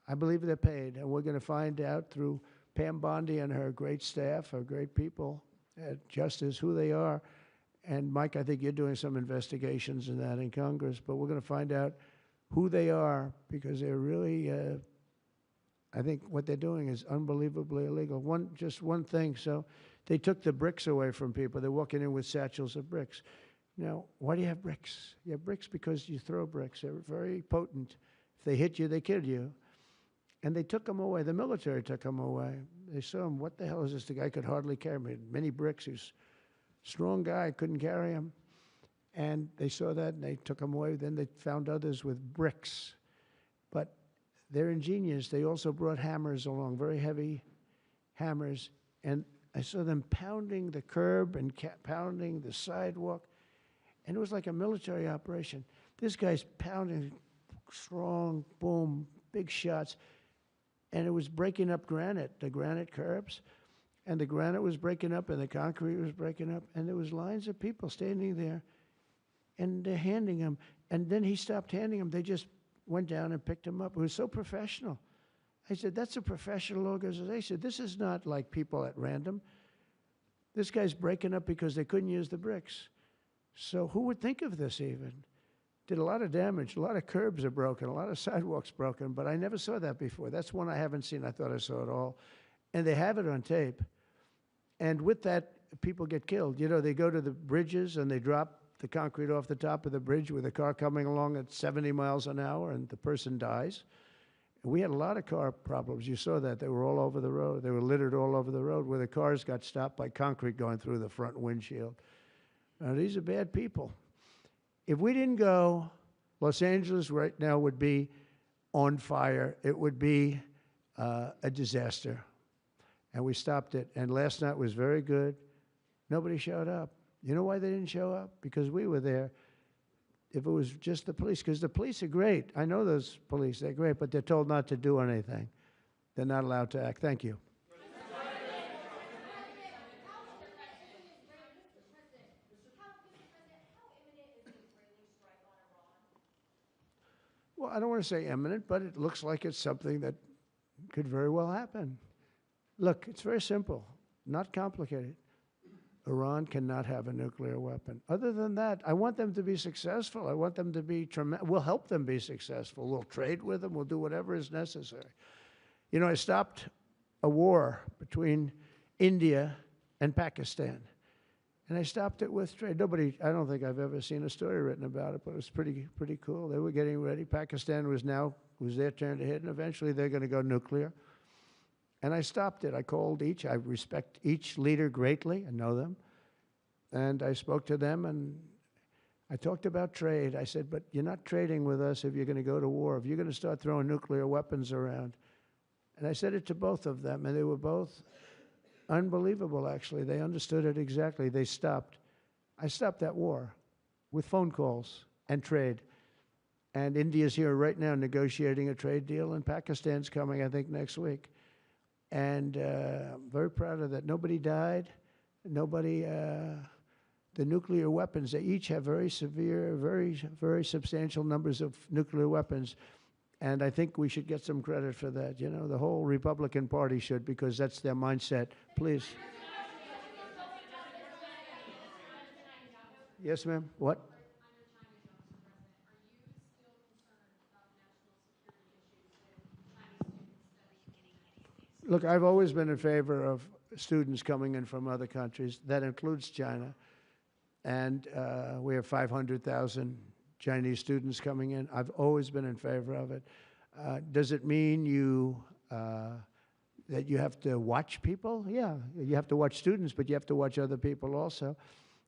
I believe they're paid, and we're going to find out through Pam Bondi and her great staff, her great people at Justice, who they are. And Mike, I think you're doing some investigations in that in Congress, but we're going to find out who they are, because they're really, I think what they're doing is unbelievably illegal. Just one thing, so they took the bricks away from people. They're walking in with satchels of bricks. Now, why do you have bricks? You have bricks because you throw bricks. They're very potent. If they hit you, they kill you. And they took them away. The military took them away. They saw him, what the hell is this? The guy could hardly carry me. Many bricks. He's a strong guy, couldn't carry him. And they saw that, and they took him away. Then they found others with bricks. But they're ingenious. They also brought hammers along, very heavy hammers. And I saw them pounding the curb and pounding the sidewalk. And it was like a military operation. This guy's pounding, strong, boom, big shots. And it was breaking up granite, the granite curbs. And the granite was breaking up, and the concrete was breaking up. And there was lines of people standing there, and they're handing them. And then he stopped handing them. They just went down and picked them up. It was so professional. I said, that's a professional organization. This is not like people at random. This guy's breaking up because they couldn't use the bricks. So who would think of this even? Did a lot of damage. A lot of curbs are broken. A lot of sidewalks broken. But I never saw that before. That's one I haven't seen. I thought I saw it all. And they have it on tape. And with that, people get killed. You know, they go to the bridges and they drop the concrete off the top of the bridge with a car coming along at 70 miles an hour and the person dies. And we had a lot of car problems. You saw that. They were all over the road. They were littered all over the road where the cars got stopped by concrete going through the front windshield. These are bad people. If we didn't go, Los Angeles right now would be on fire. It would be a disaster. And we stopped it. And last night was very good. Nobody showed up. You know why they didn't show up? Because we were there. If it was just the police, because the police are great. I know those police, they're great, but they're told not to do anything. They're not allowed to act. Thank you. Well, I don't want to say imminent, but it looks like it's something that could very well happen. Look, it's very simple, not complicated. Iran cannot have a nuclear weapon. Other than that, I want them to be successful. I want them to be tremendous. We'll help them be successful. We'll trade with them. We'll do whatever is necessary. You know, I stopped a war between India and Pakistan. And I stopped it with trade. Nobody, I don't think I've ever seen a story written about it, but it was pretty cool. They were getting ready. Pakistan was their turn to hit, and eventually they're going to go nuclear. And I stopped it. I called each. I respect each leader greatly. I know them. And I spoke to them, and I talked about trade. I said, but you're not trading with us if you're going to go to war, if you're going to start throwing nuclear weapons around. And I said it to both of them, and they were both unbelievable, actually. They understood it exactly. They stopped. I stopped that war with phone calls and trade. And India's here right now negotiating a trade deal, and Pakistan's coming, I think, next week. And I'm very proud of that. Nobody died. Nobody, the nuclear weapons, they each have very severe, very substantial numbers of nuclear weapons. And I think we should get some credit for that. You know, the whole Republican Party should, because that's their mindset. Please. Yes, ma'am. What? Look, I've always been in favor of students coming in from other countries. That includes China. And we have 500,000 Chinese students coming in. I've always been in favor of it. Does it mean that you have to watch people? Yeah, you have to watch students, but you have to watch other people also.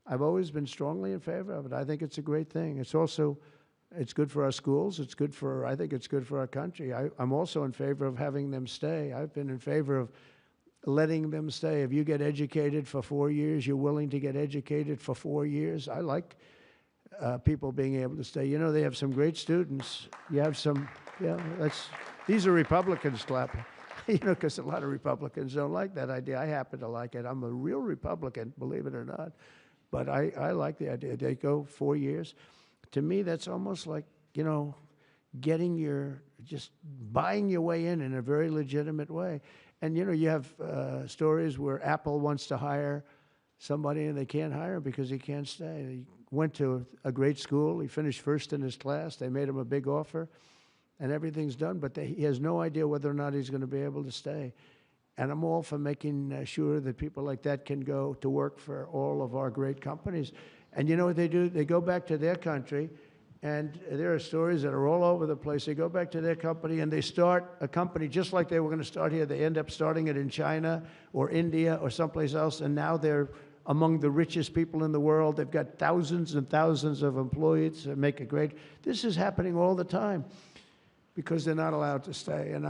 I've always been strongly in favor of it. I think it's a great thing. It's also, it's good for our schools. It's good for, I think it's good for our country. I'm also in favor of having them stay. I've been in favor of letting them stay. If you get educated for 4 years, you're willing to get educated for 4 years. I like people being able to stay. You know, they have some great students. You have some, yeah, these are Republicans clapping, you know, because a lot of Republicans don't like that idea. I happen to like it. I'm a real Republican, believe it or not. But I like the idea. They go 4 years. To me, that's almost like, you know, just buying your way in a very legitimate way. And, you know, you have stories where Apple wants to hire somebody and they can't hire him because he can't stay. He went to a great school. He finished first in his class. They made him a big offer, and everything's done. But he has no idea whether or not he's going to be able to stay. And I'm all for making sure that people like that can go to work for all of our great companies. And you know what they do? They go back to their country, and there are stories that are all over the place. They go back to their company, and they start a company just like they were going to start here. They end up starting it in China or India or someplace else, and now they're among the richest people in the world. They've got thousands and thousands of employees that make it great. This is happening all the time because they're not allowed to stay. And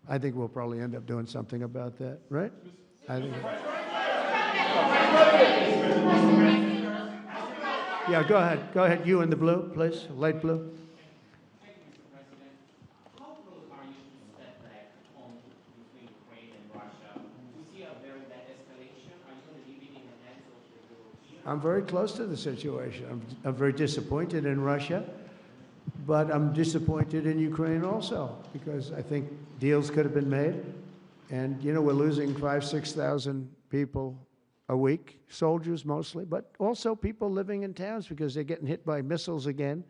I think we'll probably end up doing something about that, right? I think. Yeah, go ahead. Go ahead. You in the blue, please. Light blue. How close are you to step back on between Ukraine and Russia? We see a very bad escalation. Are you going to leave it in the hands of the Europeans? I'm very close to the situation. I'm very disappointed in Russia. But I'm disappointed in Ukraine also, because I think deals could have been made. And, you know, we're losing 5,000, 6,000 people a week, soldiers mostly, but also people living in towns because they're getting hit by missiles again.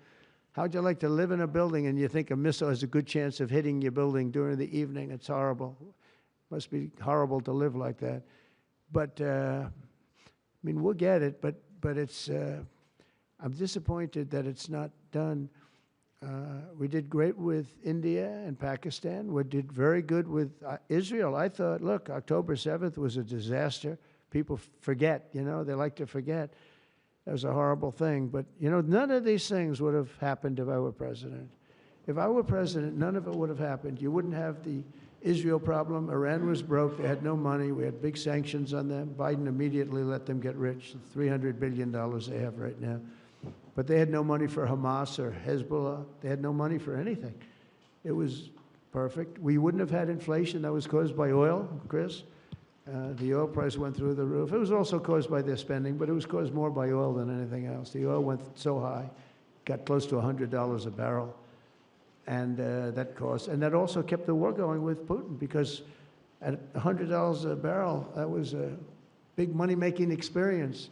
How'd you like to live in a building and you think a missile has a good chance of hitting your building during the evening? It's horrible. Must be horrible to live like that. But, I mean, we'll get it, but it's, I'm disappointed that it's not done. We did great with India and Pakistan. We did very good with Israel. I thought, look, October 7th was a disaster. People forget, you know, they like to forget. That was a horrible thing. But, you know, none of these things would have happened if I were president. If I were president, none of it would have happened. You wouldn't have the Israel problem. Iran was broke. They had no money. We had big sanctions on them. Biden immediately let them get rich, the $300 billion they have right now. But they had no money for Hamas or Hezbollah. They had no money for anything. It was perfect. We wouldn't have had inflation that was caused by oil, Chris. The oil price went through the roof. It was also caused by their spending, but it was caused more by oil than anything else. The oil went so high, got close to $100 a barrel. And that caused, and that also kept the war going with Putin, because at $100 a barrel, that was a big money-making experience.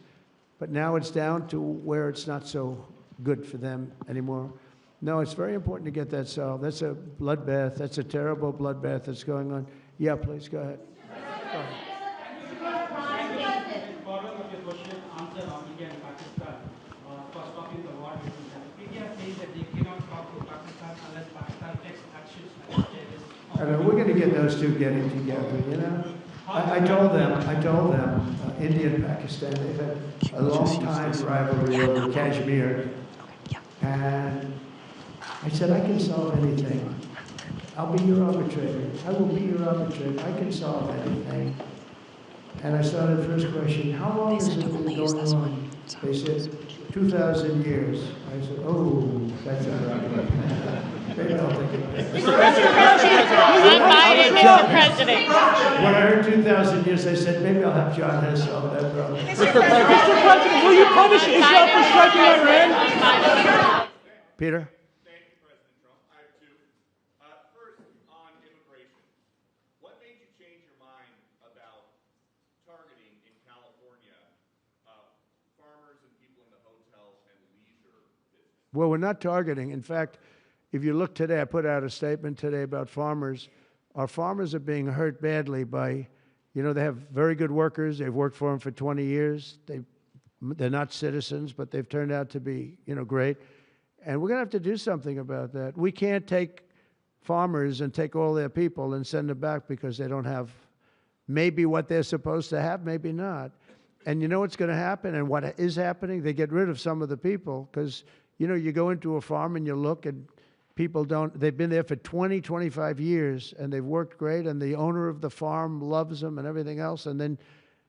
But now it's down to where it's not so good for them anymore. No, it's very important to get that solved. That's a bloodbath. That's a terrible bloodbath that's going on. Yeah, please, go ahead. Go ahead. Following up your question, answer on India and Pakistan for stopping the war between them. India says that they cannot talk to Pakistan unless Pakistan takes actions against terrorists. I mean, we're going to get those two getting together, you know? I told them, India and Pakistan, they've had a long time rivalry over Kashmir. And I said, I can solve anything. I'll be your arbitrator. I will be your arbitrator. I can solve anything. And I started the first question, how long has it been going on? They said, 2,000 years. I said, oh, that's all right. Maybe I'll take it. Mr. President, Mr. President. When I heard 2,000 years, I said, maybe I'll have John Hess solve that problem. Mr. President, will you punish Israel for striking Iran? Peter? Thank you, President Trump. I have two. First, on immigration. What made you change your mind about targeting in California farmers and people in the hotel and leisure business? Well, we're not targeting. In fact, if you look today, I put out a statement today about farmers. Our farmers are being hurt badly by, you know, they have very good workers. They've worked for them for 20 years. They're not citizens, but they've turned out to be, you know, great. And we're going to have to do something about that. We can't take farmers and take all their people and send them back because they don't have maybe what they're supposed to have, maybe not. And you know what's going to happen and what is happening? They get rid of some of the people because, you know, you go into a farm and you look and people don't, they've been there for 20, 25 years and they've worked great and the owner of the farm loves them and everything else, and then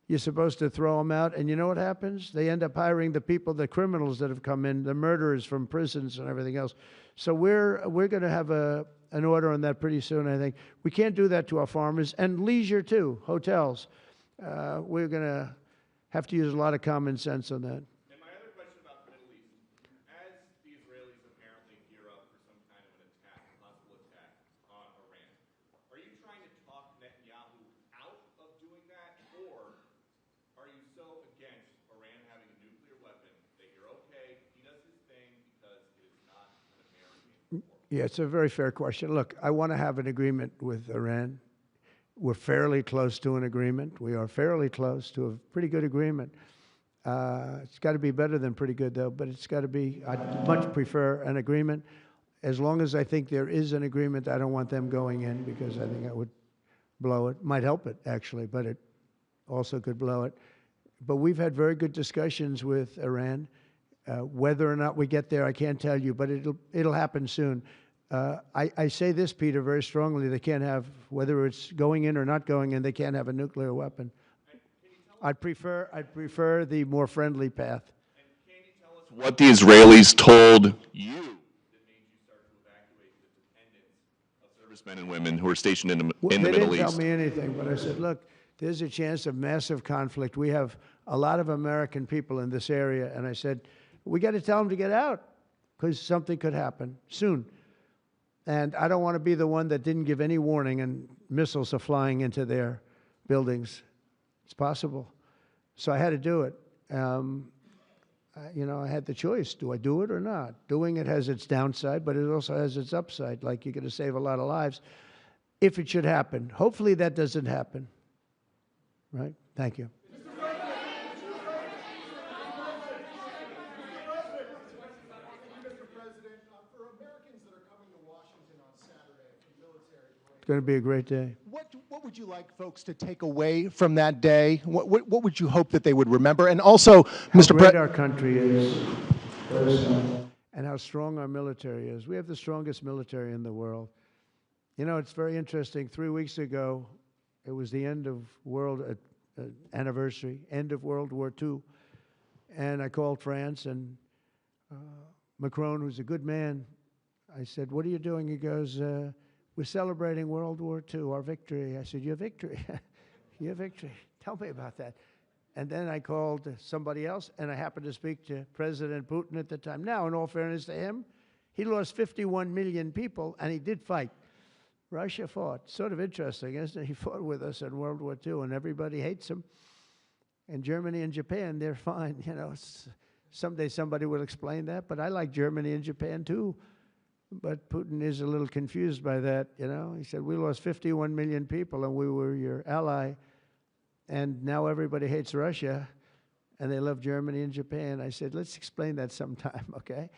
you're supposed to throw them out, and you know what happens? They end up hiring the people, the criminals that have come in, the murderers from prisons and everything else. So we're going to have an order on that pretty soon, I think. We can't do that to our farmers, and leisure too, hotels. We're going to have to use a lot of common sense on that. And my other question about the Middle East. As the Israelis apparently gear up for some kind of an attack, a possible attack on Iran, are you trying to talk Netanyahu out of doing that, or are you so against Iran having a nuclear weapon that you're okay, he does his thing because it is not an American war? Yeah, it's a very fair question. Look, I want to have an agreement with Iran. We're fairly close to an agreement. We are fairly close to a pretty good agreement. It's got to be better than pretty good, though, but it's got to be, I'd much prefer an agreement. As long as I think there is an agreement, I don't want them going in because I think that would blow it. Might help it, actually, but it also could blow it. But we've had very good discussions with Iran. Whether or not we get there, I can't tell you, but it'll happen soon. I say this, Peter, very strongly. They can't have, whether it's going in or not going in, they can't have a nuclear weapon. I'd prefer the more friendly path. And can you tell us what the Israelis told you that made you start to evacuate the dependents of servicemen and women who are stationed in the Middle East? They didn't tell me anything, but I said, look, there's a chance of massive conflict. We have a lot of American people in this area, and I said, we got to tell them to get out. because something could happen soon. And I don't want to be the one that didn't give any warning and missiles are flying into their buildings. It's possible. So I had to do it. You know, I had the choice. Do I do it or not? Doing it has its downside, but it also has its upside, like you're going to save a lot of lives if it should happen. Hopefully that doesn't happen. Right? Thank you. It's going to be a great day. What would you like folks to take away from that day? What would you hope that they would remember? And also, Mr. How great our country is, and how strong our military is. We have the strongest military in the world. You know, it's very interesting. 3 weeks ago, it was the end of anniversary, end of World War II, and I called France, and Macron, who's a good man, I said, "What are you doing?" He goes, "We're celebrating World War II, our victory." I said, "Your victory? Your victory? Tell me about that." And then I called somebody else, and I happened to speak to President Putin at the time. Now, in all fairness to him, he lost 51 million people, and he did fight. Russia fought. Sort of interesting, isn't it? He fought with us in World War II, and everybody hates him. And Germany and Japan, they're fine. You know, someday somebody will explain that, but I like Germany and Japan too. But Putin is a little confused by that, you know. He said, "We lost 51 million people, and we were your ally, and now everybody hates Russia, and they love Germany and Japan." I said, "Let's explain that sometime, okay?"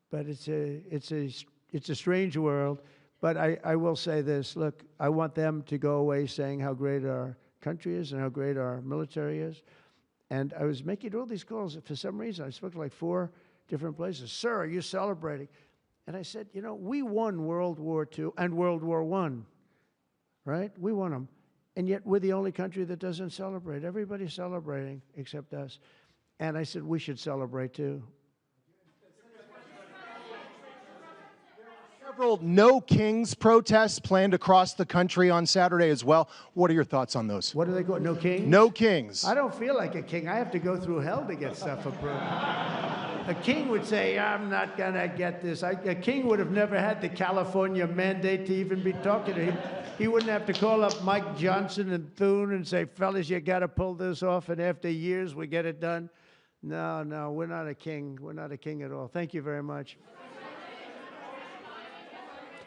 But it's a strange world. But I will say this, look, I want them to go away saying how great our country is and how great our military is. And I was making all these calls. For some reason, I spoke to like 4 different places. "Sir, are you celebrating?" And I said, you know, we won World War II and World War I, right? We won them. And yet we're the only country that doesn't celebrate. Everybody's celebrating except us. And I said, we should celebrate too. Several No Kings protests planned across the country on Saturday as well. What are your thoughts on those? What do they call it? No kings? No Kings. I don't feel like a king. I have to go through hell to get stuff approved. A king would say, "I'm not going to get this." A king would have never had the California mandate to even be talking to him. He wouldn't have to call up Mike Johnson and Thune and say, "Fellas, you got to pull this off, and after years we get it done." No, no, we're not a king. We're not a king at all. Thank you very much.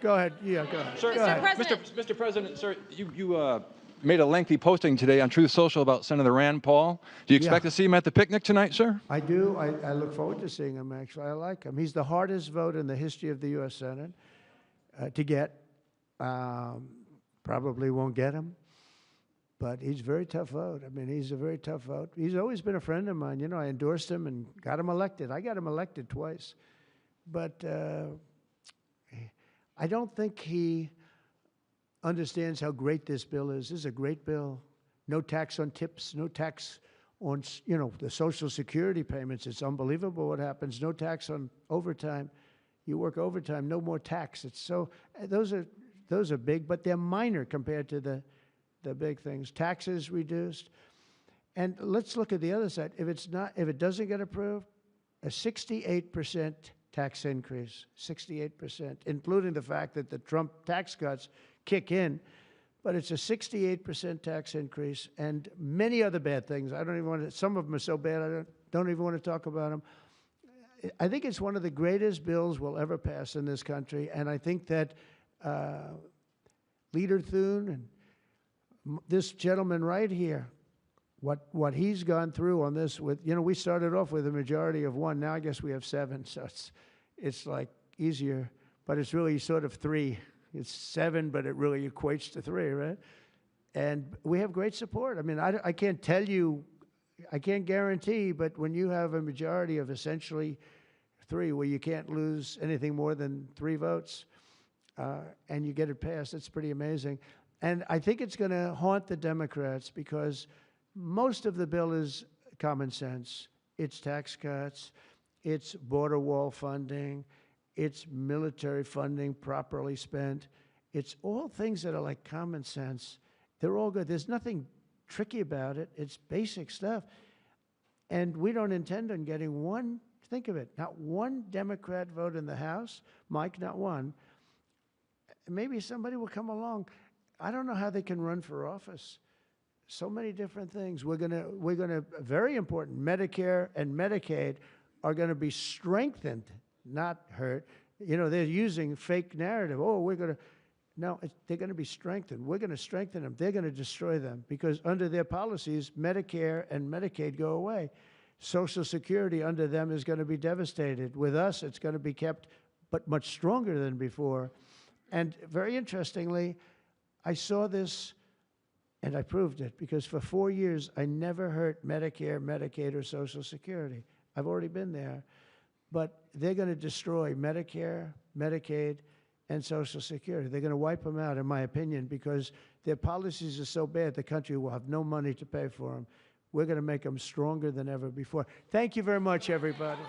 Go ahead. Yeah, go ahead. Sir, Go ahead. Mr. President, sir, you made a lengthy posting today on Truth Social about Senator Rand Paul. Do you expect to see him at the picnic tonight, sir? I do. I look forward to seeing him, actually. I like him. He's the hardest vote in the history of the U.S. Senate to get. Probably won't get him, but he's a very tough vote. I mean, he's a very tough vote. He's always been a friend of mine. You know, I endorsed him and got him elected. I got him elected twice. But I don't think he understands how great this bill is. This is a great bill. No tax on tips, no tax on, you know, the Social Security payments. It's unbelievable what happens. No tax on overtime. You work overtime, no more tax. It's so, those are big, but they're minor compared to the big things. Taxes reduced. And let's look at the other side. If it doesn't get approved, a 68% tax increase, 68%, including the fact that the Trump tax cuts kick in. But it's a 68% tax increase and many other bad things. I don't even want to, some of them are so bad I don't even want to talk about them. I think it's one of the greatest bills we'll ever pass in this country, and I think that Leader Thune and this gentleman right here, what he's gone through on this with, you know, we started off with a majority of 1. Now I guess we have 7, so it's like easier, but it's really sort of 3. It's 7, but it really equates to 3, right? And we have great support. I mean, I can't tell you, I can't guarantee, but when you have a majority of essentially 3, where you can't lose anything more than 3 votes, and you get it passed, it's pretty amazing. And I think it's going to haunt the Democrats because most of the bill is common sense. It's tax cuts, it's border wall funding, it's military funding properly spent. It's all things that are like common sense. They're all good. There's nothing tricky about it. It's basic stuff. And we don't intend on getting one think of it, not one Democrat vote in the House, Mike, not one. Maybe somebody will come along. I don't know how they can run for office. So many different things. We're gonna, very important, Medicare and Medicaid are gonna be strengthened, not hurt. You know, they're using fake narrative. Oh, we're gonna, no, they're gonna be strengthened. We're gonna strengthen them. They're gonna destroy them because under their policies, Medicare and Medicaid go away. Social Security under them is gonna be devastated. With us, it's gonna be kept, but much stronger than before. And very interestingly, I saw this and I proved it because for 4 years, I never hurt Medicare, Medicaid, or Social Security. I've already been there. But they're going to destroy Medicare, Medicaid, and Social Security. They're going to wipe them out, in my opinion, because their policies are so bad, the country will have no money to pay for them. We're going to make them stronger than ever before. Thank you very much, everybody.